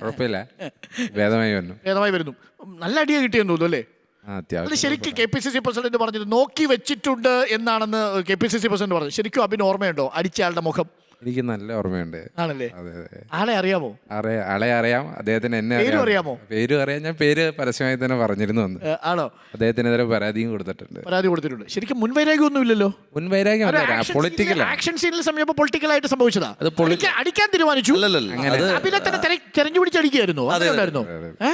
കുഴപ്പമില്ല, ഭേദമായി വരുന്നു. നല്ല അടിയ കിട്ടിയെന്ന് തോന്നുന്നു അല്ലേ? അത് ശരിക്കും KPCC പ്രസിഡന്റ് പറഞ്ഞത് നോക്കി വെച്ചിട്ടുണ്ട് എന്നാണെന്ന് KPCC പ്രസിഡന്റ് പറഞ്ഞത്. ശരിക്കും അബിന് ഓർമ്മയുണ്ടോ അടിച്ചയാളുടെ മുഖം? എനിക്ക് നല്ല ഓർമ്മയുണ്ട്. ആണല്ലേ? ആളെ അറിയാമോ? ആളെ അറിയാം. അദ്ദേഹത്തിന് എന്നെ അറിയാമോ? പേര് അറിയാം. ഞാൻ പേര് പരസ്യമായി തന്നെ പറഞ്ഞിരുന്നു. ആണോ? അദ്ദേഹത്തിനെതിരെ പരാതിയും കൊടുത്തിട്ടുണ്ട്. ശരിക്കും മുൻവൈരാഗ്യം ഒന്നും ഇല്ലല്ലോ. മുൻവൈരാഗ്യം പൊളിറ്റിക്കൽ ആക്ഷൻ സീനിൽ സമയത്ത് പൊളിറ്റിക്കൽ ആയിട്ട് സംഭവിച്ചതാ. അടിക്കാൻ തീരുമാനിച്ചു. അബിനെ തന്നെ തെരഞ്ഞു പിടിച്ചടിക്കായിരുന്നു.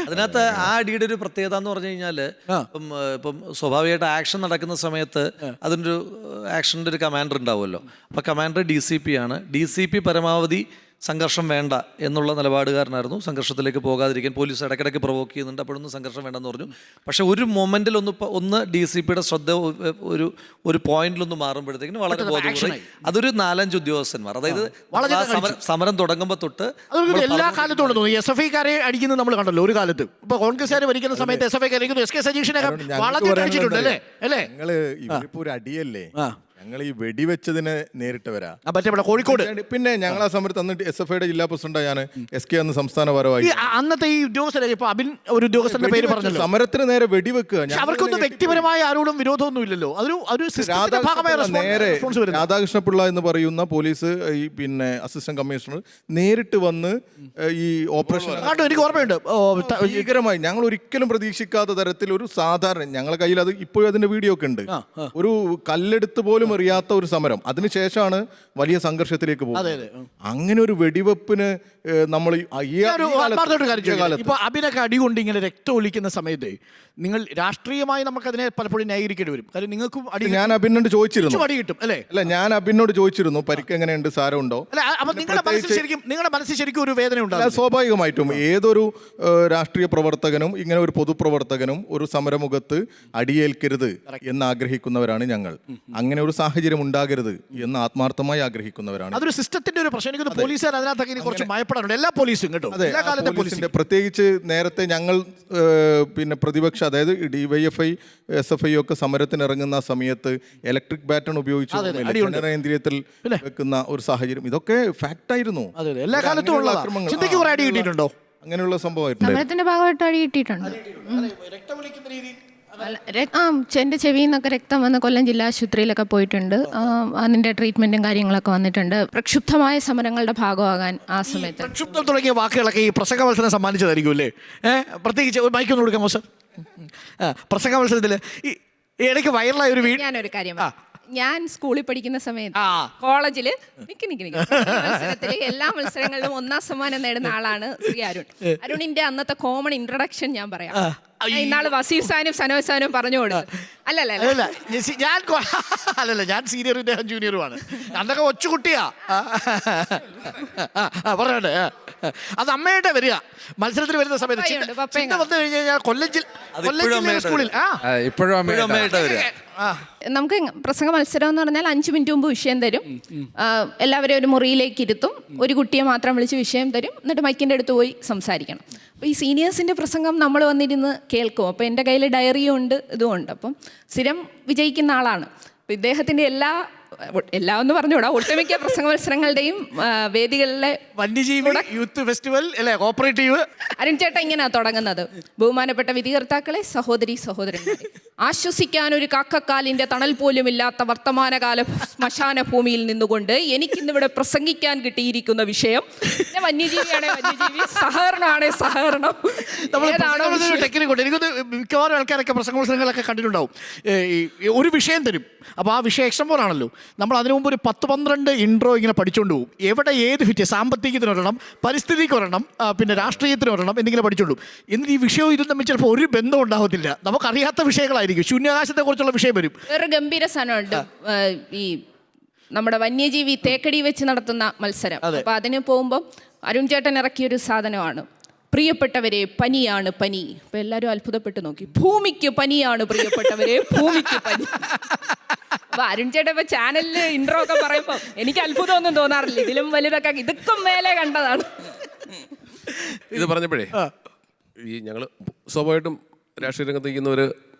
അതിനകത്ത് ആ അടിയുടെ ഒരു പ്രത്യേകത എന്ന് പറഞ്ഞു കഴിഞ്ഞാൽ ഇപ്പം സ്വാഭാവികമായിട്ട് ആക്ഷൻ നടക്കുന്ന സമയത്ത് അതിൻ്റെ ആക്ഷൻ്റെ ഒരു കമാൻഡർ ഉണ്ടാവുമല്ലോ. അപ്പോൾ കമാൻഡർ DCP ആണ്. DCP പരമാവധി സംഘർഷം വേണ്ട എന്നുള്ള നിലപാടുകാരനായിരുന്നു. സംഘർഷത്തിലേക്ക് പോകാതിരിക്കാൻ പോലീസ് ഇടയ്ക്കിടയ്ക്ക് പ്രൊവോക്ക് ചെയ്യുന്നുണ്ട്. അപ്പോഴൊന്നും സംഘർഷം വേണ്ടെന്ന് പറഞ്ഞു. പക്ഷെ ഒരു മൊമെന്റിൽ ഒന്ന് DCPയുടെ ശ്രദ്ധ ഒരു പോയിന്റിലൊന്ന് മാറുമ്പോഴത്തേക്കിന് വളരെ ബോധപൂർവ്വം അതൊരു 4-5 ഉദ്യോഗസ്ഥന്മാർ, അതായത് സമരം തുടങ്ങുമ്പോൾ തൊട്ട് എല്ലാ കാലത്തും ഉണ്ട്. SFIക്കാരെ അടിക്കുന്നത് നമ്മൾ കണ്ടല്ലോ ഒരു കാലത്ത്. ഇപ്പൊ കോൺഗ്രസ്സുകാർ ഭരിക്കുന്ന സമയത്ത് SFIക്കാർ അടിക്കുന്നു. SK സജീഷിനെ വളർത്തി അടിച്ചിട്ടുണ്ട് അല്ലേ? ഒരു അടിയല്ലേ ഞങ്ങൾ ഈ വെടിവെച്ചതിനെ നേരിട്ടവരാ. കോഴിക്കോട് പിന്നെ ഞങ്ങൾ ആ സമയത്ത് അന്ന് SFIയുടെ ജില്ലാ പ്രസിഡന്റ് ഞാൻ SK അന്ന് സംസ്ഥാന ഭാരവാഹി. അന്നത്തെ ഈ ഉദ്യോഗസ്ഥരെ ഇപ്പൊ അബിൻ ഒരു ഉദ്യോഗസ്ഥന്റെ പേര് പറഞ്ഞല്ലോ. സമരത്തിന് നേരെ വെടിവെക്കുക. അവർക്കൊന്നും വ്യക്തിപരമായ ആരോടും വിരോധമൊന്നും ഇല്ലല്ലോ. നേരെ രാധാകൃഷ്ണ പിള്ള എന്ന് പറയുന്ന പോലീസ് ഈ പിന്നെ അസിസ്റ്റന്റ് കമ്മീഷണർ നേരിട്ട് വന്ന് ഈ ഓപ്പറേഷൻ എനിക്ക് ഓർമ്മയുണ്ട്. ഭീകരമായി ഞങ്ങൾ ഒരിക്കലും പ്രതീക്ഷിക്കാത്ത തരത്തിൽ ഒരു സാധാരണ ഞങ്ങളുടെ കയ്യിൽ അത് ഇപ്പോഴും അതിന്റെ വീഡിയോ ഒക്കെ ഉണ്ട്. ഒരു കല്ലെടുത്ത് പോലും ആരും അറിയാത്ത ഒരു സമരം, അതിനുശേഷമാണ് വലിയ സംഘർഷത്തിലേക്ക് പോകുന്നത്. അങ്ങനെ ഒരു വെടിവെപ്പിന് നമ്മൾ ഇപ്പൊ അഭിനൊക്കെ അടികൊണ്ട് ഇങ്ങനെ രക്തം ഒലിക്കുന്ന സമയത്ത് നിങ്ങൾ രാഷ്ട്രീയമായി നമുക്കതിനെ പലപ്പോഴും ന്യായീകരിക്കേണ്ടി വരും. കാര്യം നിങ്ങൾക്കും ഞാൻ അബിനോട് ചോദിച്ചിരുന്നു, അടി കിട്ടും അല്ലേ? അല്ല, ഞാൻ അബിനോട് ചോദിച്ചിരുന്നു പരിക്ക് എങ്ങനെയുണ്ട്, സാരമുണ്ടോ? അല്ല, അപ്പൊ നിങ്ങളുടെ മനസ്സിൽ ശരിക്കും ഒരു വേദന ഉണ്ടാകും. സ്വാഭാവികമായിട്ടും ഏതൊരു രാഷ്ട്രീയ പ്രവർത്തകനും ഇങ്ങനെ ഒരു പൊതുപ്രവർത്തകനും ഒരു സമരമുഖത്ത് അടിയേൽക്കരുത് എന്ന് ആഗ്രഹിക്കുന്നവരാണ് ഞങ്ങൾ. അങ്ങനെ ഒരു സാഹചര്യം ഉണ്ടാകരുത് എന്ന് ആത്മാർത്ഥമായി ആഗ്രഹിക്കുന്നവരാണ്. അതൊരു സിസ്റ്റത്തിന്റെ ഒരു പ്രശ്നം. എനിക്ക് പോലീസുകാർ അതിനകത്തൊക്കെ കുറച്ച് ഭയപ്പെടാറുണ്ട്, എല്ലാ പോലീസും കേട്ടോ. എല്ലാ കാലത്തെ പോലീസിന്റെ പ്രത്യേകിച്ച് നേരത്തെ ഞങ്ങൾ പിന്നെ പ്രതിപക്ഷ, അതായത് DYFI SFI ഒക്കെ സമരത്തിന് ഇറങ്ങുന്ന സമയത്ത് ഇലക്ട്രിക് ബാറ്റൺ ഉപയോഗിച്ച് ജനകേന്ദ്രീയത്തിൽ വെക്കുന്ന ഒരു സാഹചര്യം, ഇതൊക്കെ ഫാക്ട് ആയിരുന്നു. എല്ലാ കാലത്തും ഉള്ള ആക്രമണങ്ങൾ. അടി കിട്ടിയിട്ടുണ്ടോ? അങ്ങനെയുള്ള സംഭവമായിട്ടുണ്ട്. സമരത്തിന്റെ ഭാഗമായിട്ട് അടി കിട്ടിയിട്ടുണ്ട്. എൻ്റെ ചെവിയിൽ നിന്നൊക്കെ രക്തം വന്ന് കൊല്ലം ജില്ലാ ആശുപത്രിയിലൊക്കെ പോയിട്ടുണ്ട്. അതിൻ്റെ ട്രീറ്റ്മെൻറ്റും കാര്യങ്ങളൊക്കെ വന്നിട്ടുണ്ട്. പ്രക്ഷുബ്ധമായ സമരങ്ങളുടെ ഭാഗമാകാൻ ആ സമയത്ത് പ്രക്ഷുബ്ധം തുടങ്ങിയ വാക്കുകളൊക്കെ ഈ പ്രസംഗ മത്സരം സമ്മാനിച്ചതായിരിക്കും അല്ലേ? പ്രത്യേകിച്ച് ഒരു മൈക്കൊന്നും കൊടുക്കാം മോശം. പ്രസംഗ മത്സരത്തിൽ ഈ ഇടയ്ക്ക് വൈറലായ ഒരു ഞാനൊരു കാര്യം, ഞാൻ സ്കൂളിൽ പഠിക്കുന്ന സമയത്ത് കോളേജിൽ മത്സരത്തിൽ എല്ലാ മത്സരങ്ങളിലും 1ാം സമ്മാനം നേടുന്ന ആളാണ് ശ്രീ അരുൺ. അരുണിന്റെ അന്നത്തെ കോമൺ ഇൻട്രൊഡക്ഷൻ ഞാൻ പറയാം. ഇന്നാള് വസീഫ് സാനും സനോജ് സാനും പറഞ്ഞു കൊടുത്തു. ഞാൻ സീനിയറും ഇദ്ദേഹം ജൂനിയറുമാണ്. അന്നൊക്കെ ഒച്ചുകുട്ടിയാ പറയട്ടെ. അത് അമ്മയായിട്ട് വരിക മത്സരത്തിൽ വരുന്ന സമയത്ത് വന്നു കഴിഞ്ഞാൽ കൊല്ലം സ്കൂളിൽ നമുക്ക് പ്രസംഗ മത്സരം എന്ന് പറഞ്ഞാൽ 5 മിനിറ്റ് മുമ്പ് വിഷയം തരും. എല്ലാവരും ഒരു മുറിയിലേക്ക് ഇരുത്തും. ഒരു കുട്ടിയെ മാത്രം വിളിച്ച് വിഷയം തരും. എന്നിട്ട് മൈക്കിൻ്റെ അടുത്ത് പോയി സംസാരിക്കണം. അപ്പോൾ ഈ സീനിയേഴ്സിൻ്റെ പ്രസംഗം നമ്മൾ വന്നിരുന്ന് കേൾക്കും. അപ്പോൾ എൻ്റെ കയ്യിൽ ഡയറിയും ഉണ്ട്, ഇതും ഉണ്ട്. അപ്പം സ്ഥിരം വിജയിക്കുന്ന ആളാണ്. അപ്പോൾ ഇദ്ദേഹത്തിൻ്റെ എല്ലാം എന്ന് പറഞ്ഞുകൂടാ, ഒട്ടുമിക്ക പ്രസംഗ മത്സരങ്ങളുടെയും വേദികളിലെ വന്യജീവി യൂത്ത് ഫെസ്റ്റിവൽ അല്ലേ, കോപ്പറേറ്റീവ്. അരുൺ ചേട്ടൻ ഇങ്ങനെയാണ് തുടങ്ങുന്നത്: ബഹുമാനപ്പെട്ട വിധികർത്താക്കളെ, സഹോദരന്മാരെ, ആശ്വസിക്കാൻ ഒരു കാക്കക്കാലിന്റെ തണൽ പോലും ഇല്ലാത്ത വർത്തമാനകാല ശ്മശാന ഭൂമിയിൽ നിന്നുകൊണ്ട് എനിക്കിന്നിവിടെ പ്രസംഗിക്കാൻ കിട്ടിയിരിക്കുന്ന വിഷയം വന്യജീവിയാണേ വന്യജീവി, സഹകരണമാണേ സഹകരണം. എനിക്കൊന്ന് മിക്കവാറും ആൾക്കാരൊക്കെ പ്രസംഗ മത്സരങ്ങളൊക്കെ കണ്ടിട്ടുണ്ടാവും. ഒരു വിഷയം തരും. അപ്പോൾ ആ വിഷയം എക്സം പോലാണല്ലോ. നമ്മൾ അതിനു മുമ്പ് ഒരു 10-12 ഇൻട്രോ ഇങ്ങനെ പഠിച്ചുകൊണ്ട് പോകും. എവിടെ ഏത് ഫിറ്റ്, സാമ്പത്തികത്തിന് ഒരെണ്ണം, പരിസ്ഥിതിക്ക് ഒരെണ്ണം, പിന്നെ രാഷ്ട്രീയത്തിന് ഒരെണ്ണം, എന്തെങ്കിലും പഠിച്ചുകൊണ്ടു. എന്നിട്ട് ഈ വിഷയവും ഇതും തമ്മിൽ ചിലപ്പോൾ ഒരു ബന്ധം ഉണ്ടാകത്തില്ല. നമുക്കറിയാത്ത വിഷയങ്ങളായിരിക്കും. ശൂന്യാകാശത്തെ കുറിച്ചുള്ള വിഷയം വരും. വേറെ ഗംഭീര സാധനമുണ്ട്, ഈ നമ്മുടെ വന്യജീവി തേക്കടി വെച്ച് നടത്തുന്ന മത്സരം. അപ്പോൾ അതിന് പോകുമ്പോൾ അരുൺ ചേട്ടൻ ഇറക്കിയൊരു സാധനമാണ്: പ്രിയപ്പെട്ടവരെ, പനിയാണ് പനി. അപ്പോൾ എല്ലാവരും അത്ഭുതപ്പെട്ട് നോക്കി. ഭൂമിക്ക് പനിയാണ് പ്രിയപ്പെട്ടവരെ, ഭൂമിക്ക് പനി. അപ്പൊ അരുൺ ചേട്ടൻ ഇപ്പൊ ചാനലിൽ ഇൻട്രോ ഒക്കെ പറയുമ്പോ എനിക്ക് അത്ഭുതമൊന്നും തോന്നാറില്ല. ഇതിലും വലുതൊക്കെ ഇതൊക്കെ മേലെ കണ്ടതാണ്. ഇത് പറഞ്ഞപ്പോഴേ ഈ ഞങ്ങള് സ്വാഭാവികമായിട്ടും രാഷ്ട്രീയ രംഗത്ത് നിൽക്കുന്നവര്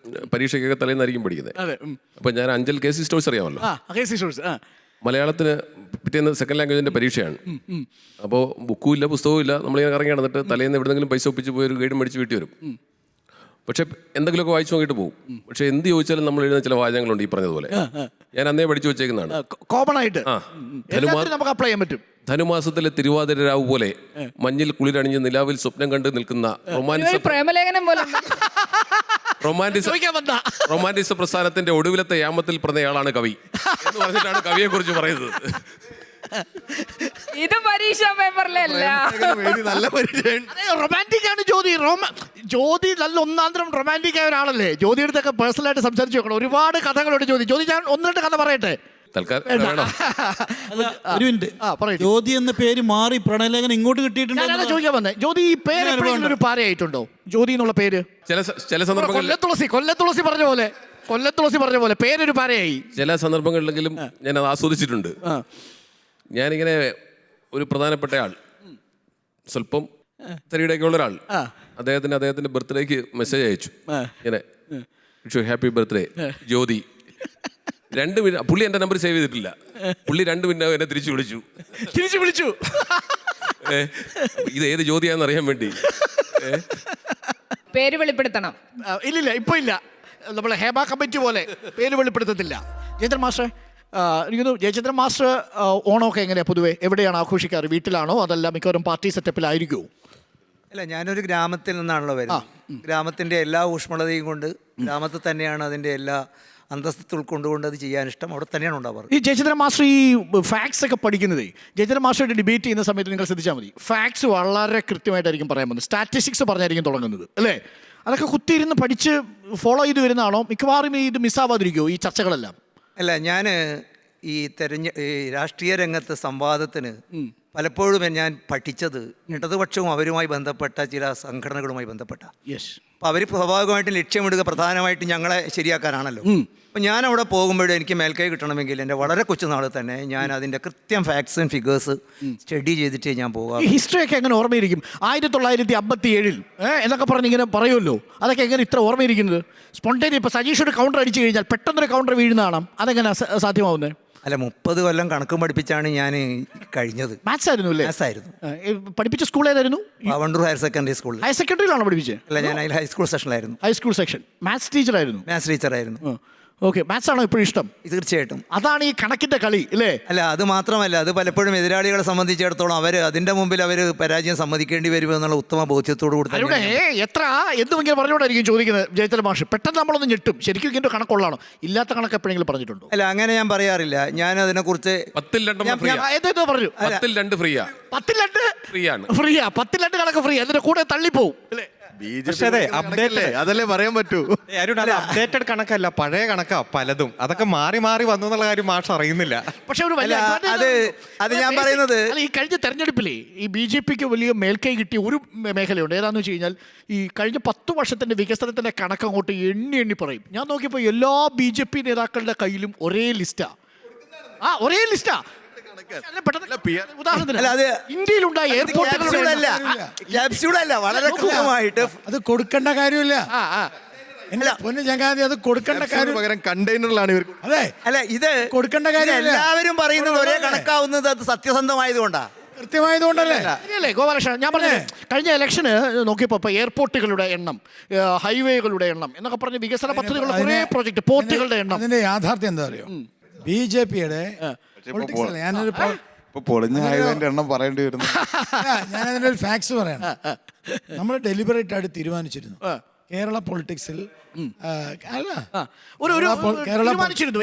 പരീക്ഷയ്ക്കൊക്കെ തലേന്നായിരിക്കും പഠിക്കുന്നത്. അപ്പൊ ഞാൻ അഞ്ചൽ KC സ്റ്റോഴ്സ് അറിയാമല്ലോ. മലയാളത്തിന് പിറ്റേന്ന് സെക്കൻഡ് ലാംഗ്വേജിന്റെ പരീക്ഷയാണ്. അപ്പോൾ ബുക്കും ഇല്ല, പുസ്തകവും ഇല്ല. നമ്മളിങ്ങനെ ഇറങ്ങി നടന്നിട്ട് തലേന്ന് എവിടെയെങ്കിലും പൈസ ഒപ്പിച്ച് പോയി ഒരു ഗൈഡ് മേടിച്ച് വീട്ടിൽ വരും. പക്ഷെ എന്തെങ്കിലുമൊക്കെ വായിച്ചു നോക്കിയിട്ട് പോകും. പക്ഷെ എന്ത് ചോദിച്ചാലും നമ്മൾ എഴുതുന്ന ചില വാചകങ്ങളുണ്ട് ഈ പറഞ്ഞതുപോലെ. ഞാൻ അന്നേ പഠിച്ചു വെച്ചേക്കുന്നതാണ്. കോമൺ ആയിട്ട് നമുക്ക് അപ്ലൈ ചെയ്യാൻ പറ്റും. ധനുമാസത്തിലെ തിരുവാതിര രാവ് പോലെ മഞ്ഞിൽ കുളിരണിഞ്ഞ് നിലാവിൽ സ്വപ്നം കണ്ട് നിൽക്കുന്ന പ്രേമലേഖനം പോലെ റൊമാൻറ്റിസം പ്രസ്ഥാനത്തിന്റെ ഒടുവിലത്തെ യാമത്തിൽ പറഞ്ഞയാളാണ് കവി എന്ന് പറഞ്ഞിട്ടാണ് കവിയെ കുറിച്ച് പറയുന്നത്. ഇത് പരീക്ഷാ പേപ്പറിലല്ല. റൊമാൻറ്റിക് ആണ് ജ്യോതി. ജ്യോതി നല്ല ഒന്നാന്തരം റൊമാൻറ്റിക് ആയ ഒരാളല്ലേ. ജ്യോതി അടുത്തൊക്കെ പേഴ്സണലായിട്ട് സംസാരിച്ചു നോക്കണം. ഒരുപാട് കഥകളുണ്ട് ജ്യോതി. ഞാൻ 1-2 കഥ പറയട്ടെ. ജ്യോതി എന്ന പേര് മാറി പ്രണയലേഖനം ഇങ്ങോട്ട് കിട്ടിയിട്ടുണ്ട്. ചോദിക്കാൻ വന്നേ, ജ്യോതി ഈ പേര് ഒരു പാരയായിട്ടുണ്ടോ? ജ്യോതി എന്നുള്ള പേര് ചില സന്ദർഭങ്ങളിൽ കൊല്ലത്തുളസി പറഞ്ഞ പോലെ പേരൊരു പാരയായി. ചില സന്ദർഭങ്ങളിലെങ്കിലും ഞാൻ അത് ആസ്വദിച്ചിട്ടുണ്ട്. ഞാനിങ്ങനെ ഒരു പ്രധാനപ്പെട്ട ആൾ, സ്വല്പം തരികിടയൊക്കെ ഉള്ള ഒരാൾ, അദ്ദേഹത്തിന്റെ ബർത്ത്ഡേക്ക് മെസ്സേജ് അയച്ചു. ഇങ്ങനെ ഹാപ്പി ബർത്ത്ഡേ ജ്യോതി. 2 മിനിറ്റ്. പുള്ളി എൻ്റെ നമ്പർ സേവ് ചെയ്തിട്ടില്ല. പുള്ളി 2 മിനിറ്റ് എന്നെ തിരിച്ചു വിളിച്ചു. ഇത് ഏത് ജ്യോതിയാന്ന് അറിയാൻ വേണ്ടി. പേര് വെളിപ്പെടുത്തണം. ഇല്ലില്ല, ഇപ്പൊ ഇല്ല. നമ്മളെ ഹേമ കമ്മിറ്റി പോലെ പേര് വെളിപ്പെടുത്തത്തില്ല. ജയചന്ദ്രൻ മാസ്റ്റർ, എനിക്കൊന്ന് ജയചന്ദ്രൻ മാസ്റ്റർ ഓണമൊക്കെ എങ്ങനെയാ പൊതുവെ എവിടെയാണ് ആഘോഷിക്കാറ്? വീട്ടിലാണോ അതല്ല മിക്കവാറും പാർട്ടി സെറ്റപ്പിലായിരിക്കുമോ? അല്ല, ഞാനൊരു ഗ്രാമത്തിൽ നിന്നാണല്ലോ വരുന്നത്. ഗ്രാമത്തിൻ്റെ എല്ലാ ഊഷ്മളതയും കൊണ്ട് ഗ്രാമത്തിൽ തന്നെയാണ് അതിൻ്റെ എല്ലാ അന്തസ്ഥ ഉൾക്കൊണ്ടുകൊണ്ട് അത് ചെയ്യാൻ ഇഷ്ടം. അവിടെ തന്നെയാണ് ഉണ്ടാവാറ്. ഈ ജയചന്ദ്രൻ മാസ്റ്റർ ഈ ഫാക്ട്സ് ഒക്കെ പഠിക്കുന്നതേ, ജയചന്ദ്രൻ മാസ്റ്ററുടെ ഡിബേറ്റ് ചെയ്യുന്ന സമയത്ത് നിങ്ങൾ ശ്രദ്ധിച്ചാൽ മതി, ഫാക്ട്സ് വളരെ കൃത്യമായിട്ടായിരിക്കും പറയാൻ പോകുന്നത്, സ്റ്റാറ്റിസ്റ്റിക്സ് പറഞ്ഞായിരിക്കും തുടങ്ങുന്നത് അല്ലേ? അതൊക്കെ കുത്തിയിരുന്ന് പഠിച്ച് ഫോളോ ചെയ്ത് വരുന്നതാണോ? മിക്കവാറും ഇത് മിസ്സാവാതിരിക്കുമോ ഈ ചർച്ചകളെല്ലാം? അല്ല, ഞാൻ ഈ രാഷ്ട്രീയ രംഗത്ത് സംവാദത്തിന് പലപ്പോഴും ഞാൻ പഠിച്ചത് ഇടതുപക്ഷവും അവരുമായി ബന്ധപ്പെട്ട ചില സംഘടനകളുമായി ബന്ധപ്പെട്ട. അപ്പോൾ അവർ സ്വാഭാവികമായിട്ടും ലക്ഷ്യമിടുക പ്രധാനമായിട്ടും ഞങ്ങളെ ശരിയാക്കാനാണല്ലോ. അപ്പോൾ ഞാൻ അവിടെ പോകുമ്പോഴും എനിക്ക് മേൽക്കൈ കിട്ടണമെങ്കിൽ എൻ്റെ വളരെ കൊച്ചുനാൾ തന്നെ ഞാൻ അതിൻ്റെ കൃത്യം ഫാക്ട്സ് ആൻഡ് ഫിഗേഴ്സ് സ്റ്റഡി ചെയ്തിട്ടേ ഞാൻ പോകാം. ഹിസ്റ്ററി ഒക്കെ എങ്ങനെ ഓർമ്മയിരിക്കും? 1957 എന്നൊക്കെ പറഞ്ഞ് ഇങ്ങനെ പറയുമല്ലോ, അതൊക്കെ എങ്ങനെ ഇത്ര ഓർമ്മയിരിക്കുന്നത്? സ്പോണ്ടേനിയസ് ഇപ്പോൾ സജീഷോട് കൗണ്ടർ അടിച്ചു കഴിഞ്ഞാൽ പെട്ടെന്നൊരു കൗണ്ടർ വീഴുന്നതാണ്, അതെങ്ങനെ സാധ്യമാവുന്നത്? അല്ല, 30 കൊല്ലം കണക്കും പഠിപ്പിച്ചാണ് ഞാൻ കഴിഞ്ഞത്. മാത്സ് ആയിരുന്നു അല്ലേ? മാത്സ് ആയിരുന്നു. പഠിപ്പിച്ച സ്കൂൾ ഏതായിരുന്നു? വണ്ടൂർ ഹയർ സെക്കൻഡറി സ്കൂളിൽ. ഹയർ സെക്കൻഡറിയിലാണോ പഠിപ്പിച്ചത്? അല്ല, ഞാൻ അതിൽ ഹൈസ്കൂൾ സെക്ഷനിലായിരുന്നു. ഹൈസ്കൂൾ സെക്ഷൻ മാത്സ് ടീച്ചറായിരുന്നു. മാത്സ് ടീച്ചറായിരുന്നു. ഓക്കെ, മാത്സ് ആണോ ഇപ്പോഴും ഇഷ്ടം? തീർച്ചയായിട്ടും. അതാണ് ഈ കണക്കിന്റെ കളി അല്ലേ? അല്ല, അത് മാത്രമല്ല, അത് പലപ്പോഴും എതിരാളികളെ സംബന്ധിച്ചിടത്തോളം അതിന്റെ മുമ്പിൽ അവർ പരാജയം സമ്മതിക്കേണ്ടി വരുമെന്നുള്ള ഉത്തമ ബോധ്യത്തോടു കൂടി എത്ര എന്തും ഇങ്ങനെ പറഞ്ഞുകൊണ്ടായിരിക്കും ചോദിക്കുന്നത് ജയചന്ദ്രൻ മാഷ്. പെട്ടെന്ന് നമ്മളൊന്ന് ഞെട്ടും, ശരിക്കും ഇതിന്റെ കണക്കുള്ളതാണോ? ഇല്ലാത്ത കണക്ക് എപ്പോഴെങ്കിലും പറഞ്ഞിട്ടുണ്ടോ? അല്ല, അങ്ങനെ ഞാൻ പറയാറില്ല. ഞാൻ അതിനെക്കുറിച്ച് 10 ൽ 2 പറഞ്ഞു. 10 ൽ 2 ഫ്രീയാ. 10 ൽ 2 ഫ്രീയാ. 10 ൽ 2 കണക്ക് ഫ്രീ, അതിന്റെ കൂടെ തള്ളിപ്പോവും അല്ലേ? അതല്ലേ പറയാൻ പറ്റൂ. അപ്ഡേറ്റഡ് കണക്കല്ല, പഴയ കണക്കാ പലതും. അതൊക്കെ മാറി മാറി വന്നു എന്നുള്ള കാര്യം മാഷ് അറിയുന്നില്ല. പക്ഷെ ഒരു അത് ഞാൻ പറയുന്നത്, ഈ കഴിഞ്ഞ തെരഞ്ഞെടുപ്പിലെ ഈ BJPക്ക് വലിയ മേൽക്കൈ കിട്ടിയ ഒരു മേഖലയുണ്ട്. ഏതാണെന്ന് വെച്ച് കഴിഞ്ഞാൽ ഈ കഴിഞ്ഞ 10 വർഷത്തിന്റെ വികസനത്തിന്റെ കണക്ക് അങ്ങോട്ട് എണ്ണി പറയും. ഞാൻ നോക്കിയപ്പോൾ എല്ലാ BJP നേതാക്കളുടെ കയ്യിലും ഒരേ ലിസ്റ്റാ. ഒരേ ലിസ്റ്റാ. ഇന്ത്യയിലുണ്ടായ വളരെ കൃത്യമായിട്ട് അത് കൊടുക്കേണ്ട കാര്യമില്ല. പൊന്നു ചങ്ങാതി, അത് കൊടുക്കേണ്ട കാര്യം പകരം കണ്ടെയ്നറിലാണ് ഇവർ. അതെ, അല്ല, ഇത് കൊടുക്കേണ്ട കാര്യം എല്ലാവരും പറയുന്നത് ഒരേ കണക്കാവുന്നത് അത് സത്യസന്ധമായതുകൊണ്ടാണ്, കൃത്യമായതുകൊണ്ടല്ലേ? ഗോപാലകൃഷ്ണൻ, ഞാൻ പറഞ്ഞത് കഴിഞ്ഞ ഇലക്ഷന് നോക്കിയപ്പോൾ എയർപോർട്ടുകളുടെ എണ്ണം, ഹൈവേകളുടെ എണ്ണം എന്നൊക്കെ പറഞ്ഞ് വികസന പദ്ധതികളുടെ കുറേ പ്രോജക്ട്, പോർട്ടുകളുടെ എണ്ണം. അതിന്റെ യാഥാർത്ഥ്യം എന്താ അറിയോ? BJPയുടെ ഞാനൊരു പൊളിഞ്ഞ ഹൈവേന്റെ എണ്ണം പറയേണ്ടി വരുന്നു. ഞാനതിൻ്റെ ഒരു ഫാക്ട്സ് പറയണം. നമ്മൾ ഡെലിബറേറ്റ് ആയിട്ട് തീരുമാനിച്ചിരുന്നു കേരള പൊളിറ്റിക്സിൽ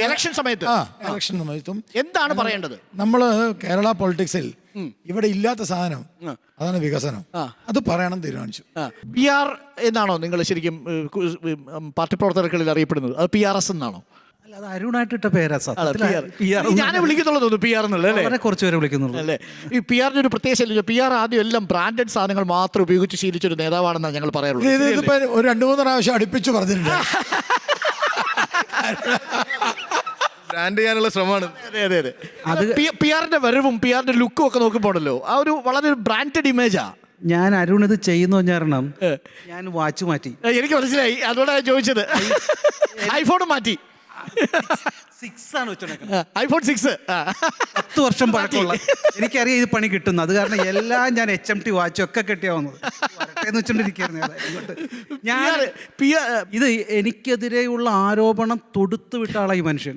ഇലക്ഷൻ സമയത്തും എന്താണ് പറയേണ്ടത്. നമ്മൾ കേരള പൊളിറ്റിക്സിൽ ഇവിടെ ഇല്ലാത്ത സാധനം അതാണ് വികസനം, അത് പറയണം തീരുമാനിച്ചു. PR എന്നാണോ നിങ്ങൾ ശരിക്കും പാർട്ടി പ്രവർത്തകർക്കിടയിൽ അറിയപ്പെടുന്നത്? അത് PRS എന്നാണോ? അത് അരുണായിട്ടിട്ട പേരാ. ഞാൻ വിളിക്കുന്നുള്ളൂ PR എന്നല്ലേ? കുറച്ച് പേരെ വിളിക്കുന്നുള്ളൂ അല്ലേ? ഈ PR ഒരു പ്രത്യേക PR ആദ്യം എല്ലാം ബ്രാൻഡഡ് സാധനങ്ങൾ മാത്രം ഉപയോഗിച്ച് ശീലിച്ചൊരു നേതാവാണെന്നാണ് ഞങ്ങൾ പറയാറുള്ളത്. ഒരു 2-3 പ്രാവശ്യം അടുപ്പിച്ചു പറഞ്ഞിട്ടുണ്ട്. ബ്രാൻഡ് ചെയ്യാനുള്ള ശ്രമമാണ്. അതെ. അത് PR-ന്റെ വരവും PR-ന്റെ ലുക്കും ഒക്കെ നോക്കുമ്പോഴല്ലോ ആ ഒരു വളരെ ബ്രാൻഡഡ് ഇമേജാ. ഞാൻ അരുൺ ഇത് ചെയ്യുന്നു കാരണം ഞാൻ വാച്ച് മാറ്റി. എനിക്ക് മനസ്സിലായി, അതുകൊണ്ടാണ് ചോദിച്ചത്. ഐഫോൺ മാറ്റി, 6 ആണ് വെച്ചോണ്ടിരിക്കുന്നത്. iPhone 6 10 വർഷം പഴക്കമുള്ള. എനിക്കറിയാം ഇത് പണി കിട്ടുന്നു, അത് കാരണം എല്ലാം ഞാൻ HMT വാച്ചൊക്കെ കെട്ടിയാവുന്നത് ഇത് എനിക്കെതിരെയുള്ള ആരോപണം തൊടുത്തു വിട്ട ആളായി മനുഷ്യൻ.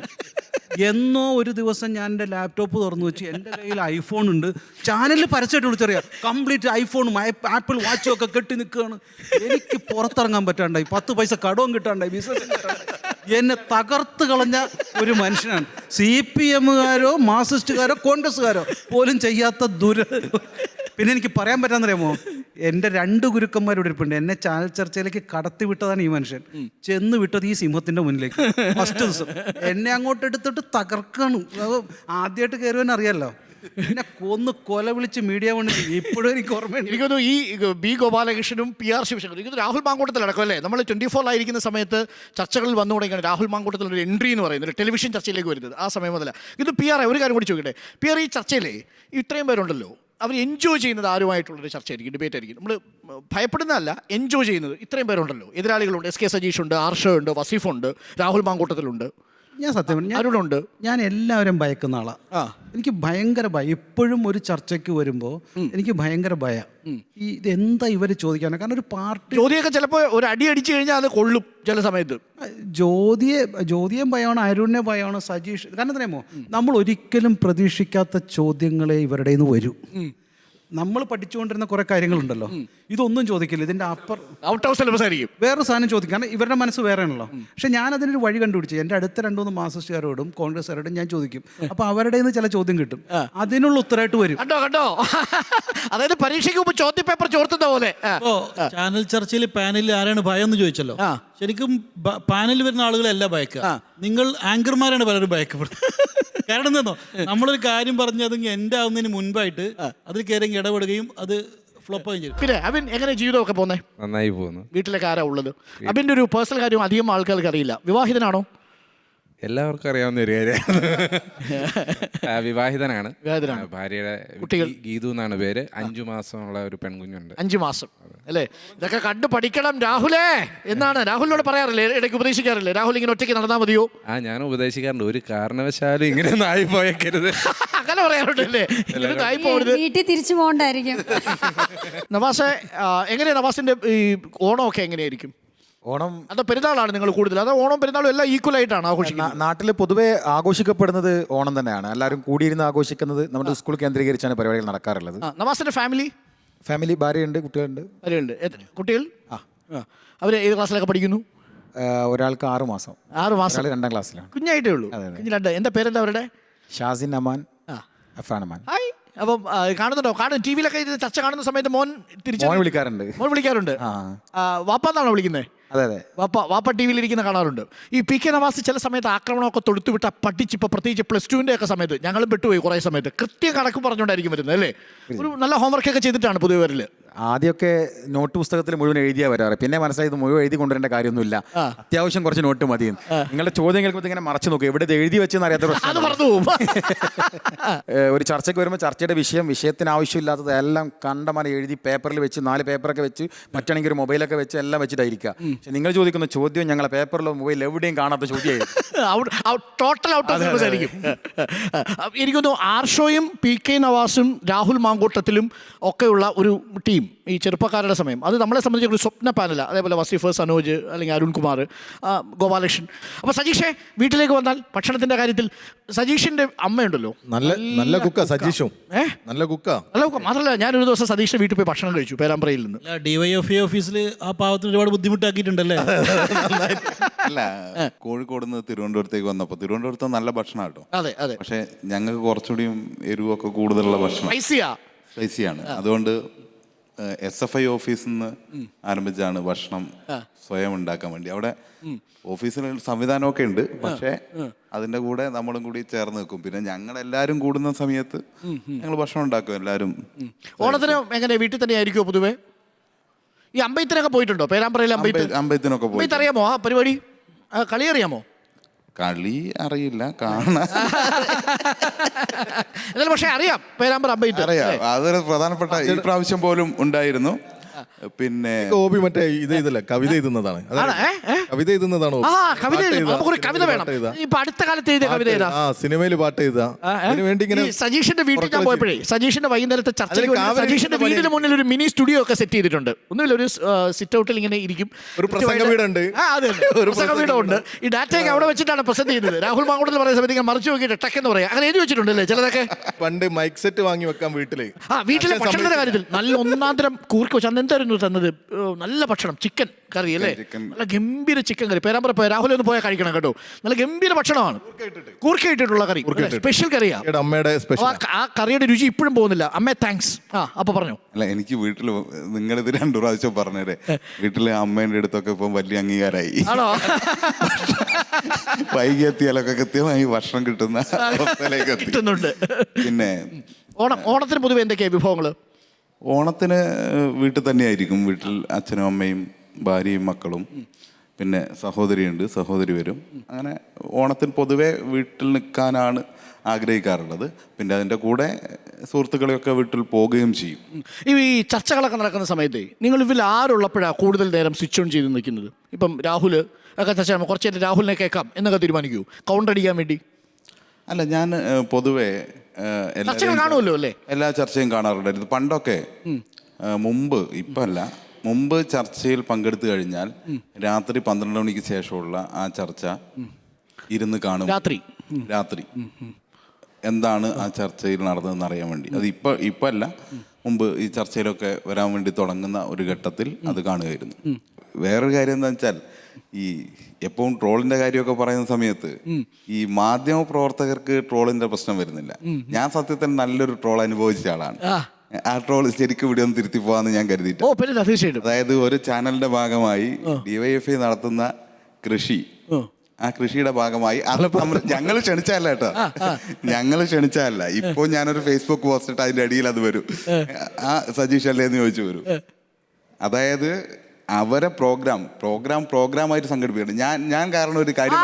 എന്നോ ഒരു ദിവസം ഞാൻ എൻ്റെ ലാപ്ടോപ്പ് തുറന്നു വെച്ച് എൻ്റെ കയ്യിൽ ഐഫോൺ ഉണ്ട്, ചാനലിൽ പരസ്യമായിട്ട് വിളിച്ചറിയാം കംപ്ലീറ്റ് ഐഫോണും ആപ്പിൾ വാച്ചും ഒക്കെ കെട്ടി നിൽക്കുകയാണ്. എനിക്ക് പുറത്തിറങ്ങാൻ പറ്റാണ്ടായി, 10 പൈസ കടവും കിട്ടാണ്ടായി, ബിസിനസ് കിട്ടാണ്ടായി. എന്നെ തകർത്ത് കളഞ്ഞ ഒരു മനുഷ്യനാണ്. CPM-കാരോ മാർക്സിസ്റ്റുകാരോ കോൺഗ്രസ്സുകാരോ പോലും ചെയ്യാത്ത പിന്നെ എനിക്ക് പറയാൻ പറ്റാന്നറിയാമോ, എൻ്റെ 2 ഗുരുക്കന്മാരോട് ഇരിപ്പുണ്ട്. എന്നെ ചാനൽ ചർച്ചയിലേക്ക് കടത്തി വിട്ടതാണ് ഈ മനുഷ്യൻ. ചെന്ന് വിട്ടത് ഈ സിംഹത്തിൻ്റെ മുന്നിലേക്ക്. ഫസ്റ്റ് ദിവസം എന്നെ അങ്ങോട്ട് എടുത്തിട്ട് തകർക്കാണ്. ആദ്യമായിട്ട് കയറുവാൻ അറിയാമല്ലോ, എന്നെ കൊല വിളിച്ച് മീഡിയ കൊണ്ട് ഇപ്പോഴും എനിക്ക് ഓർമ്മയുണ്ട്. എനിക്കൊന്നു ഈ B. ഗോപാലകൃഷ്ണനും PR ശിവശങ്കറും എനിക്കൊന്ന് രാഹുൽ മാങ്കൂട്ടത്തിൽ അടക്കം അല്ലേ? നമ്മൾ 24-ലായിരിക്കുന്ന സമയത്ത് ചർച്ചകളിൽ വന്നു തുടങ്ങിയാണ് രാഹുൽ മാങ്കൂട്ടത്തിൽ ഒരു എൻട്രി എന്ന് പറയുന്നത്, ഒരു ടെലിവിഷൻ ചർച്ചയിലേക്ക് വരുന്നത്. ആ സമയം മുതല ഇത് PR. ഒരു കാര്യം കൂടി ചോദിക്കട്ടെ, PR ഈ ചർച്ചയിലേ ഇത്രയും പേരുണ്ടല്ലോ, അവർ എൻജോയ് ചെയ്യുന്നത് ആരുമായിട്ടുള്ളൊരു ചർച്ചയായിരിക്കും, ഡിബേറ്റ് ആയിരിക്കും. നമ്മൾ ഭയപ്പെടുന്നതല്ല, എൻജോയ് ചെയ്യുന്നത്. ഇത്രയും പേരുണ്ടല്ലോ, എതിരാളികളുണ്ട്, SK സജീഷ് ഉണ്ട്, ആർഷ ഉണ്ട്, വസീഫുണ്ട്, രാഹുൽ മാങ്കൂട്ടത്തിലുണ്ട്, ഞാൻ സത്യം അരുണുണ്ട്. ഞാൻ എല്ലാവരും ഭയക്കുന്ന ആളാണ്. എനിക്ക് ഭയങ്കര ഭയം. ഇപ്പോഴും ഒരു ചർച്ചയ്ക്ക് വരുമ്പോൾ എനിക്ക് ഭയങ്കര ഭയം. ഇതെന്താ ഇവർ ചോദിക്കാനാണ്? കാരണം ഒരു പാർട്ടി ചോദ്യമൊക്കെ ചിലപ്പോൾ ഒരു അടി അടിച്ചു കഴിഞ്ഞാൽ അത് കൊള്ളും ചില സമയത്ത്. ജ്യോതിയും ഭയമാണ്, അരുണിനെ ഭയമാണ്, സജീഷ്. കാരണം അറിയാമോ, നമ്മൾ ഒരിക്കലും പ്രതീക്ഷിക്കാത്ത ചോദ്യങ്ങളെ ഇവരുടെ നിന്ന് വരും. നമ്മൾ പഠിച്ചുകൊണ്ടിരുന്ന കുറെ കാര്യങ്ങളുണ്ടല്ലോ, ഇതൊന്നും ചോദിക്കില്ല. ഇതിന്റെ ഔട്ട് ഓഫ് സിലബസ് ആയിരിക്കും. വേറൊരു സാധനം ചോദിക്കും, കാരണം ഇവരുടെ മനസ്സ് വേറെയാണല്ലോ. പക്ഷെ ഞാൻ അതിനൊരു വഴി കണ്ടുപിടിച്ചു. എൻ്റെ അടുത്ത 2-3 മാർക്സിസ്റ്റുകാരോടും കോൺഗ്രസ്സുകാരോടും ഞാൻ ചോദിക്കും. അപ്പോൾ അവരുടെ നിന്ന് ചില ചോദ്യം കിട്ടും, അതിനുള്ള ഉത്തരമായിട്ട് വരും. കണ്ടോ അതായത് പരീക്ഷയ്ക്ക് മുമ്പ് ചോദ്യ പേപ്പർ ചോർത്തുന്ന പോലെ. ചാനൽ ചർച്ചയിൽ പാനലിൽ ആരാണ് ഭയം എന്ന് ചോദിച്ചല്ലോ. ശരിക്കും പാനലിൽ വരുന്ന ആളുകളല്ല ഭയക്കുക, നിങ്ങൾ ആങ്കർമാരാണ് പലരും ഭയക്കപ്പെടുന്നത്. കാരണം എന്താണോ, നമ്മളൊരു കാര്യം പറഞ്ഞത് എൻ്റെ ആവുന്നതിന് മുൻപായിട്ട് അതിൽ കയറി ഇടപെടുകയും അത് ഫ്ലോപ്പായും ചെയ്യും. പിന്നെ അബിൻ എങ്ങനെ ജീവിതമൊക്കെ പോന്നേ? നന്നായി പോകുന്നു. വീട്ടിലൊക്കെ ആരാ ഉള്ളത്? അബിൻ്റെ ഒരു പേഴ്സണൽ കാര്യം അധികം ആൾക്കാർക്ക് അറിയില്ല. വിവാഹിതനാണോ? എല്ലാവർക്കും അറിയാവുന്ന ഒരു കാര്യമാണ്. വിവാഹിതനാണ്. ഭാര്യയുടെ ഗീതു എന്നാണ് പേര്. 5 മാസമുള്ള ഒരു പെൺകുഞ്ഞുണ്ട്. 5 മാസം അല്ലേ? ഇതൊക്കെ കണ്ടു പഠിക്കണം രാഹുലേ എന്നാണ് രാഹുലിനോട് പറയാറില്ലേ, ഇടയ്ക്ക് ഉപദേശിക്കാറില്ലേ? രാഹുൽ ഇങ്ങനെ ഒറ്റയ്ക്ക് നടന്നാൽ മതിയോ? ഞാൻ ഉപദേശിക്കാറുണ്ട്, ഒരു കാരണവശാലും ഇങ്ങനെ ഒന്നും ആയിപ്പോയേക്കരുത്. അങ്ങനെ പറയാറുണ്ടല്ലേ? വീട്ടിൽ തിരിച്ചു പോകണ്ടായിരിക്കും. നവാസെ, എങ്ങനെയാ നവാസിന്റെ ഈ ഓണമൊക്കെ എങ്ങനെയായിരിക്കും? ഓണം അതോ പെരുന്നാളാണ് നിങ്ങൾ കൂടുതൽ? അതോ ഓണം പെരുന്നാളും എല്ലാം ഈക്വൽ ആയിട്ടാണ് ആഘോഷിക്കുന്നത്? നാട്ടിൽ പൊതുവെ ആഘോഷിക്കപ്പെടുന്നത് ഓണം തന്നെയാണ്. എല്ലാവരും കൂടിയിരുന്ന് ആഘോഷിക്കുന്നത് നമ്മുടെ സ്കൂൾ കേന്ദ്രീകരിച്ചാണ് പരിപാടികൾ നടക്കാറുള്ളത്. നവാസിന്റെ ഫാമിലി ഭാര്യയുണ്ട്, കുട്ടികളുണ്ട്. ഭാര്യയുണ്ട്. കുട്ടികൾ അവർ ഏത് ക്ലാസ്സിലൊക്കെ പഠിക്കുന്നു? ഒരാൾക്ക് 6 മാസം. 6 മാസം. 2ാം ക്ലാസ്സിലാണ്. കുഞ്ഞായിട്ടേ ഉള്ളൂ. എന്താ പേരെന്താ അവരുടെ? ഷാസിൻ അമാൻ, അഫ്രാൻ അമാൻ. ഹായ്. അപ്പം കാണുന്നുണ്ടോ? ടി വിയിലൊക്കെ ഇത് ചർച്ച കാണുന്ന സമയത്ത് മോൻ വിളിക്കാറുണ്ട്. വാപ്പാന്നാണോ വിളിക്കുന്നത്? അതെ അതെ. വാപ്പ ടി വിയിലിരിക്കുന്ന കാണാറുണ്ട്. ഈ പി കെ നവാസ് ചില സമയത്ത് ആക്രമണമൊക്കെ തൊടുത്തുവിട്ട പഠിച്ചിപ്പോൾ പ്രത്യേകിച്ച് +2ൻ്റെ ഒക്കെ സമയത്ത് ഞങ്ങളും പെട്ടുപോയി കുറേ സമയത്ത്. കൃത്യം കണക്ക് പറഞ്ഞുകൊണ്ടായിരിക്കും വരുന്നത് അല്ലേ? ഒരു നല്ല ഹോംവർക്കൊക്കെ ചെയ്തിട്ടാണ് പൊതുവെ വരല്. ആദ്യമൊക്കെ നോട്ട് പുസ്തകത്തിൽ മുഴുവൻ എഴുതിയാ വരാറ്. പിന്നെ മനസ്സിലായത് മുഴുവൻ എഴുതി കൊണ്ടുവരേണ്ട കാര്യമൊന്നുമില്ല, അത്യാവശ്യം കുറച്ച് നോട്ട് മതി. നിങ്ങളുടെ ചോദ്യം കേൾക്കുമ്പോൾ ഇങ്ങനെ മറച്ചു നോക്കും, എവിടെ ഇത് എഴുതി വെച്ചെന്ന് അറിയാത്ത ഒരു ചർച്ചയ്ക്ക് വരുമ്പോൾ ചർച്ചയുടെ വിഷയത്തിന് ആവശ്യമില്ലാത്തത് എല്ലാം കണ്ടമാനം എഴുതി പേപ്പറിൽ വെച്ച് 4 പേപ്പറൊക്കെ വെച്ച്, മറ്റാണെങ്കിൽ ഒരു മൊബൈലൊക്കെ വെച്ച് എല്ലാം വെച്ചിട്ടായിരിക്കുക. പക്ഷെ നിങ്ങൾ ചോദിക്കുന്ന ചോദ്യം ഞങ്ങളെ പേപ്പറിലോ മൊബൈൽ എവിടെയും കാണാത്ത ചോദ്യമായിരിക്കും. ടോട്ടൽ ഔട്ട് ഓഫ് സിലബസ് ആയിരിക്കും. എനിക്കൊന്നു ആർഷോയും പി കെ നവാസും രാഹുൽ മാങ്കൂട്ടത്തിലും ഒക്കെയുള്ള ഒരു ടീം, ഈ ചെറുപ്പക്കാരുടെ സമയം, അത് നമ്മളെ സംബന്ധിച്ച് ഒരു സ്വപ്ന പാനല. അതേപോലെ വസീഫ്, സനോജ്, അല്ലെങ്കിൽ അരുൺകുമാർ, ഗോപാലകൃഷ്ണൻ. അപ്പോൾ സജീഷെ, വീട്ടിലേക്ക് വന്നാൽ ഭക്ഷണത്തിന്റെ കാര്യത്തിൽ സജീഷിന്റെ അമ്മയുണ്ടല്ലോ, നല്ല കുക്ക. സജീഷും നല്ല കുക്ക. മാത്രമല്ല, ഞാനൊരു ദിവസം സതീഷിന്റെ വീട്ടിൽ പോയി ഭക്ഷണം കഴിച്ചു പേരാമ്പ്രയിൽ നിന്ന്. DYFI ഓഫീസിൽ ആ പാവത്തിന് ഒരുപാട് ബുദ്ധിമുട്ടാക്കിയിട്ടുണ്ടല്ലേ? അല്ല, കോഴിക്കോട് നിന്ന് തിരുവനന്തപുരത്തേക്ക് വന്നപ്പോൾ തിരുവനന്തപുരത്ത് നല്ല ഭക്ഷണം കേട്ടോ. അതെ അതെ. പക്ഷെ ഞങ്ങൾക്ക് കുറച്ചുകൂടിയും എരിവൊക്കെ കൂടുതലുള്ള ഭക്ഷണം, സ്പൈസിയാണ്. അതുകൊണ്ട് SFI ഓഫീസിൽ നിന്ന് ആരംഭിച്ചാണ് ഭക്ഷണം സ്വയം ഉണ്ടാക്കാൻ വേണ്ടി. അവിടെ ഓഫീസിൽ സംവിധാനമൊക്കെ ഉണ്ട്, പക്ഷേ അതിൻ്റെ കൂടെ നമ്മളും കൂടി ചേർന്ന് നിൽക്കും. പിന്നെ ഞങ്ങളെല്ലാവരും കൂടുന്ന സമയത്ത് ഞങ്ങൾ ഭക്ഷണം ഉണ്ടാക്കും എല്ലാവരും. ഓണത്തിന് എങ്ങനെ വീട്ടിൽ തന്നെ ആയിരിക്കുമോ പൊതുവേ? ഈ അമ്പയത്തിനൊക്കെ പോയിട്ടുണ്ടോ? പേരാമ്പ്രയിലെ അമ്പയത്തിനൊക്കെ പോയി. അറിയാമോ ആ പരിപാടി? കളി അറിയാമോ? കളി അറിയില്ല, കാണാൻ പക്ഷെ അറിയാം പേരാമ്പ്ര അമ്പയത്ത് അറിയാം. അതൊരു പ്രധാനപ്പെട്ട ഈ പ്രാവശ്യം പോലും ഉണ്ടായിരുന്നു. പിന്നെ ഗോപി മറ്റേ ഇതല്ല, കവിത എഴുതുന്നതാണ്. കവിത എഴുതുന്നതാണോ? കവിത വേണം. ഇപ്പൊ അടുത്ത കാലത്ത് എഴുതിയ കവിത ഏതാ? സിനിമയിൽ പാട്ട് എഴുതാ. അതിനുവേണ്ടി ഇങ്ങനെ സജീഷിന്റെ വീട്ടിൽ ഞാൻ പോയപ്പോഴേ, സജീഷിന്റെ വൈകുന്നേരത്തെ ചർച്ചയ്ക്ക് സജീഷിന്റെ വീടിന് മുന്നിൽ ഒരു മിനി സ്റ്റുഡിയോ ഒക്കെ സെറ്റ് ചെയ്തിട്ടുണ്ട്. ഒന്നുമില്ല, ഒരു സിറ്റ് ഔട്ടിൽ ഇങ്ങനെ ഇരിക്കും. ഒരു പ്രസംഗ വീടുണ്ട്. പ്രസംഗ വീടുണ്ട്. ഈ ഡാറ്റയൊക്കെ അവിടെ വെച്ചിട്ടാണ് പ്രസന്റ് ചെയ്യുന്നത്. രാഹുൽ മാങ്കൂട്ടത്തിൽ പറയുന്ന സമയത്ത് ഇങ്ങനെ മറിച്ച് നോക്കിയിട്ട് ടക്ക് എന്ന് പറയാം. അങ്ങനെ എഴുതി വെച്ചിട്ടുണ്ടല്ലേ ചിലതൊക്കെ. പണ്ട് മൈക്ക് സെറ്റ് വാങ്ങി വെക്കാൻ വീട്ടില്. വീട്ടിലെ ഭക്ഷണത്തിന്റെ കാര്യത്തിൽ നല്ല ഒന്നാന്തരം കൂർക്ക വെച്ച് അന്ന് എന്തായിരുന്നു തന്നത്? നല്ല ഭക്ഷണം, ചിക്കൻ കറി അല്ലേ? നല്ല ഗംഭീര ചിക്കൻ കറി. പേരാമ്പ്ര പോയ രാഹുൽ ഒന്ന് പോയാൽ കഴിക്കണം കേട്ടോ. നല്ല ഗംഭീര ഭക്ഷണമാണ്. കൂർക്കയിട്ടിട്ടുള്ള കറി, സ്പെഷ്യൽ കറിയാ. അമ്മയുടെ സ്പെഷ്യൽ. ആ കറിയുടെ രുചി ഇപ്പോഴും പോകുന്നില്ല. അമ്മേ താങ്ക്സ്. അപ്പൊ പറഞ്ഞു. അല്ല, എനിക്ക് വീട്ടിൽ നിങ്ങളിത് 2 പ്രാവശ്യം പറഞ്ഞേ, വീട്ടിലെ അമ്മേന്റെ അടുത്തൊക്കെ ഇപ്പം വലിയ അംഗീകാരമായി. വൈകി എത്തിയാലൊക്കെ കൃത്യമായി ഭക്ഷണം കിട്ടുന്ന അവസ്ഥയിലേക്ക് എത്തുന്നുണ്ട്. പിന്നെ ഓണത്തിന് പൊതുവെ എന്തൊക്കെയാ വിഭവങ്ങള്? ഓണത്തിന് വീട്ടിൽ തന്നെയായിരിക്കും. വീട്ടിൽ അച്ഛനും അമ്മയും ഭാര്യയും മക്കളും, പിന്നെ സഹോദരിയുണ്ട്, സഹോദരി വരും. അങ്ങനെ ഓണത്തിന് പൊതുവെ വീട്ടിൽ നിൽക്കാനാണ് ആഗ്രഹിക്കാറുള്ളത്. പിന്നെ അതിൻ്റെ കൂടെ സുഹൃത്തുക്കളെയൊക്കെ വീട്ടിൽ പോവുകയും ചെയ്യും. ഈ ചർച്ചകളൊക്കെ നടക്കുന്ന സമയത്ത് നിങ്ങൾ ഇതിൽ ആരുള്ളപ്പോഴാണ് കൂടുതൽ നേരം സ്വിച്ച് ഓൺ ചെയ്ത് നിൽക്കുന്നത്? ഇപ്പം രാഹുൽ ഒക്കെ ചർച്ച ചെയ്യുമ്പോൾ കുറച്ച് നേരം രാഹുലിനെ കേൾക്കാം എന്നൊക്കെ തീരുമാനിക്കൂ, കൗണ്ടർ അടിക്കാൻ വേണ്ടി? അല്ല, ഞാൻ പൊതുവെ കാണുമല്ലോ അല്ലേ? എല്ലാ ചർച്ചയും കാണാറുണ്ടായിരുന്നു പണ്ടൊക്കെ. മുമ്പ്, ഇപ്പല്ല, മുമ്പ് ചർച്ചയിൽ പങ്കെടുത്തു കഴിഞ്ഞാൽ രാത്രി 12 മണിക്ക് ശേഷമുള്ള ആ ചർച്ച ഇരുന്ന് കാണും. രാത്രി എന്താണ് ആ ചർച്ചയിൽ നടന്നതെന്ന് അറിയാൻ വേണ്ടി. അത് ഇപ്പം അല്ല, മുമ്പ് ഈ ചർച്ചയിലൊക്കെ വരാൻ വേണ്ടി തുടങ്ങുന്ന ഒരു ഘട്ടത്തിൽ അത് കാണുകയായിരുന്നു. വേറൊരു കാര്യം എന്താ വെച്ചാൽ ഈ എപ്പോഴും ട്രോളിന്റെ കാര്യമൊക്കെ പറയുന്ന സമയത്ത് ഈ മാധ്യമ പ്രവർത്തകർക്ക് ട്രോളിന്റെ പ്രശ്നം വരുന്നില്ല. ഞാൻ സത്യത്തിൽ നല്ലൊരു ട്രോൾ അനുഭവിച്ച ആളാണ്. ആ ട്രോൾ ശരിക്കും ഇവിടെ ഒന്ന് തിരുത്തി പോവാന്ന് ഞാൻ കരുതിയിട്ട്. അതായത് ഒരു ചാനലിന്റെ ഭാഗമായി DYFI നടത്തുന്ന കൃഷി, ആ കൃഷിയുടെ ഭാഗമായി അത് ഞങ്ങൾ ക്ഷണിച്ചല്ല കേട്ടോ, ഞങ്ങൾ ക്ഷണിച്ചല്ല. ഇപ്പൊ ഞാനൊരു ഫേസ്ബുക്ക് പോസ്റ്റ് ഇട്ട് അതിന്റെ അടിയിൽ അത് വരും, ആ സജീഷ് അല്ലേ എന്ന് ചോദിച്ചു വരും. അതായത് അവരെ പ്രോഗ്രാമായിട്ട് സംഘടിപ്പിക്കണം. ഞാൻ കാരണം ഒരു കാര്യം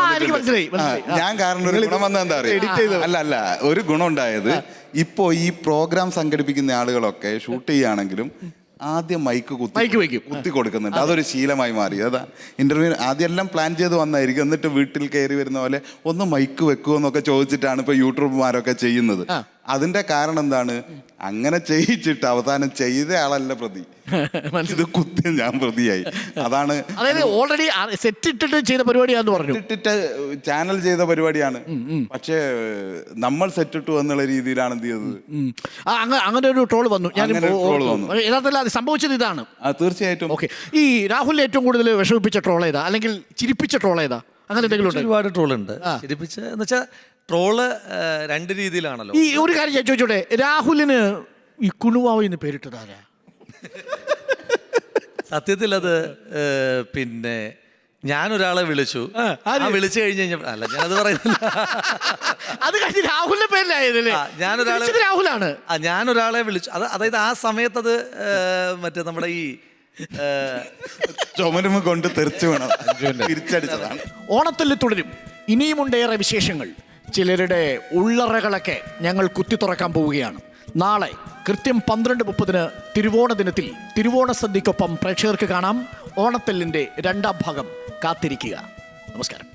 ഞാൻ കാരണം ഒരു ഗുണം വന്നത് എന്താ പറയുക, അല്ല ഒരു ഗുണം ഉണ്ടായത്, ഇപ്പോ ഈ പ്രോഗ്രാം സംഘടിപ്പിക്കുന്ന ആളുകളൊക്കെ ഷൂട്ട് ചെയ്യുകയാണെങ്കിലും ആദ്യം മൈക്ക് കുത്തി കൊടുക്കുന്നുണ്ട്. അതൊരു ശീലമായി മാറി. അതാ ഇന്റർവ്യൂ ആദ്യം എല്ലാം പ്ലാൻ ചെയ്ത് വന്നായിരിക്കും, എന്നിട്ട് വീട്ടിൽ കയറി വരുന്ന പോലെ ഒന്ന് മൈക്ക് വെക്കുമോ എന്നൊക്കെ ചോദിച്ചിട്ടാണ് ഇപ്പൊ യൂട്യൂബർമാരൊക്കെ ചെയ്യുന്നത്. അതിന്റെ കാരണം എന്താണ്, അങ്ങനെ ചെയ്യിച്ചിട്ട് അവസാനം ചെയ്ത ആളല്ല പ്രതി, ഇത് കുത്തി ഞാൻ പ്രതിയായി. അതാണ് ഓൾറെഡി സെറ്റ് ഇട്ടിട്ട് ചെയ്ത പരിപാടിയാന്ന് പറഞ്ഞു. ഇട്ടിട്ട് ചാനൽ ചെയ്ത പരിപാടിയാണ്, പക്ഷേ നമ്മൾ സെറ്റ് ഇട്ടു എന്നുള്ള രീതിയിലാണ് എന്ത് ചെയ്തത്. അങ്ങനെ ഒരു ട്രോൾ വന്നു. യഥാർത്ഥത്തിൽ അത് സംഭവിച്ചത് ഇതാണ്. തീർച്ചയായിട്ടും. ഓക്കെ, ഈ രാഹുലിനെ ഏറ്റവും കൂടുതൽ വിഷമിപ്പിച്ച ട്രോൾ ഏതാ, അല്ലെങ്കിൽ ചിരിപ്പിച്ച ട്രോൾ ഏതാ? അങ്ങനെ എന്തെങ്കിലും ഒരുപാട് ട്രോളുണ്ട്. ചിരിപ്പിച്ച എന്ന് വെച്ചാൽ ട്രോള് രണ്ട് രീതിയിലാണല്ലോ. ഈ ഒരു കാര്യം ഞാൻ ചോദിച്ചോട്ടെ, രാഹുലിന് ഈ കുണുവാവിന്ന് പേരിട്ടതാരാ? സത്യത്തിൽ അത് പിന്നെ ഞാനൊരാളെ വിളിച്ചു, വിളിച്ചു കഴിഞ്ഞ് അല്ല ഞാനത് പറയുന്നില്ല, അത് കഴിഞ്ഞ് രാഹുലിന്റെ പേരിലായതല്ലേ? രാഹുലാണ്. ഞാനൊരാളെ വിളിച്ചു, അതായത് ആ സമയത്ത് അത് മറ്റേ നമ്മുടെ ഈ ചുമരുമ കൊണ്ട് തെറിച്ചു വേണം തിരിച്ചടിച്ചതാണ്. ഓണത്തിൽ തുടരും ഇനിയുമുണ്ടേറെ വിശേഷങ്ങൾ. ചിലരുടെ ഉള്ളറകളൊക്കെ ഞങ്ങൾ കുത്തി തുറക്കാൻ പോവുകയാണ്. നാളെ കൃത്യം 12:30 തിരുവോണ ദിനത്തിൽ തിരുവോണ സദ്യക്കൊപ്പം പ്രേക്ഷകർക്ക് കാണാം. ഓണത്തെല്ലിൻ്റെ 2ാം ഭാഗം കാത്തിരിക്കുക. നമസ്കാരം.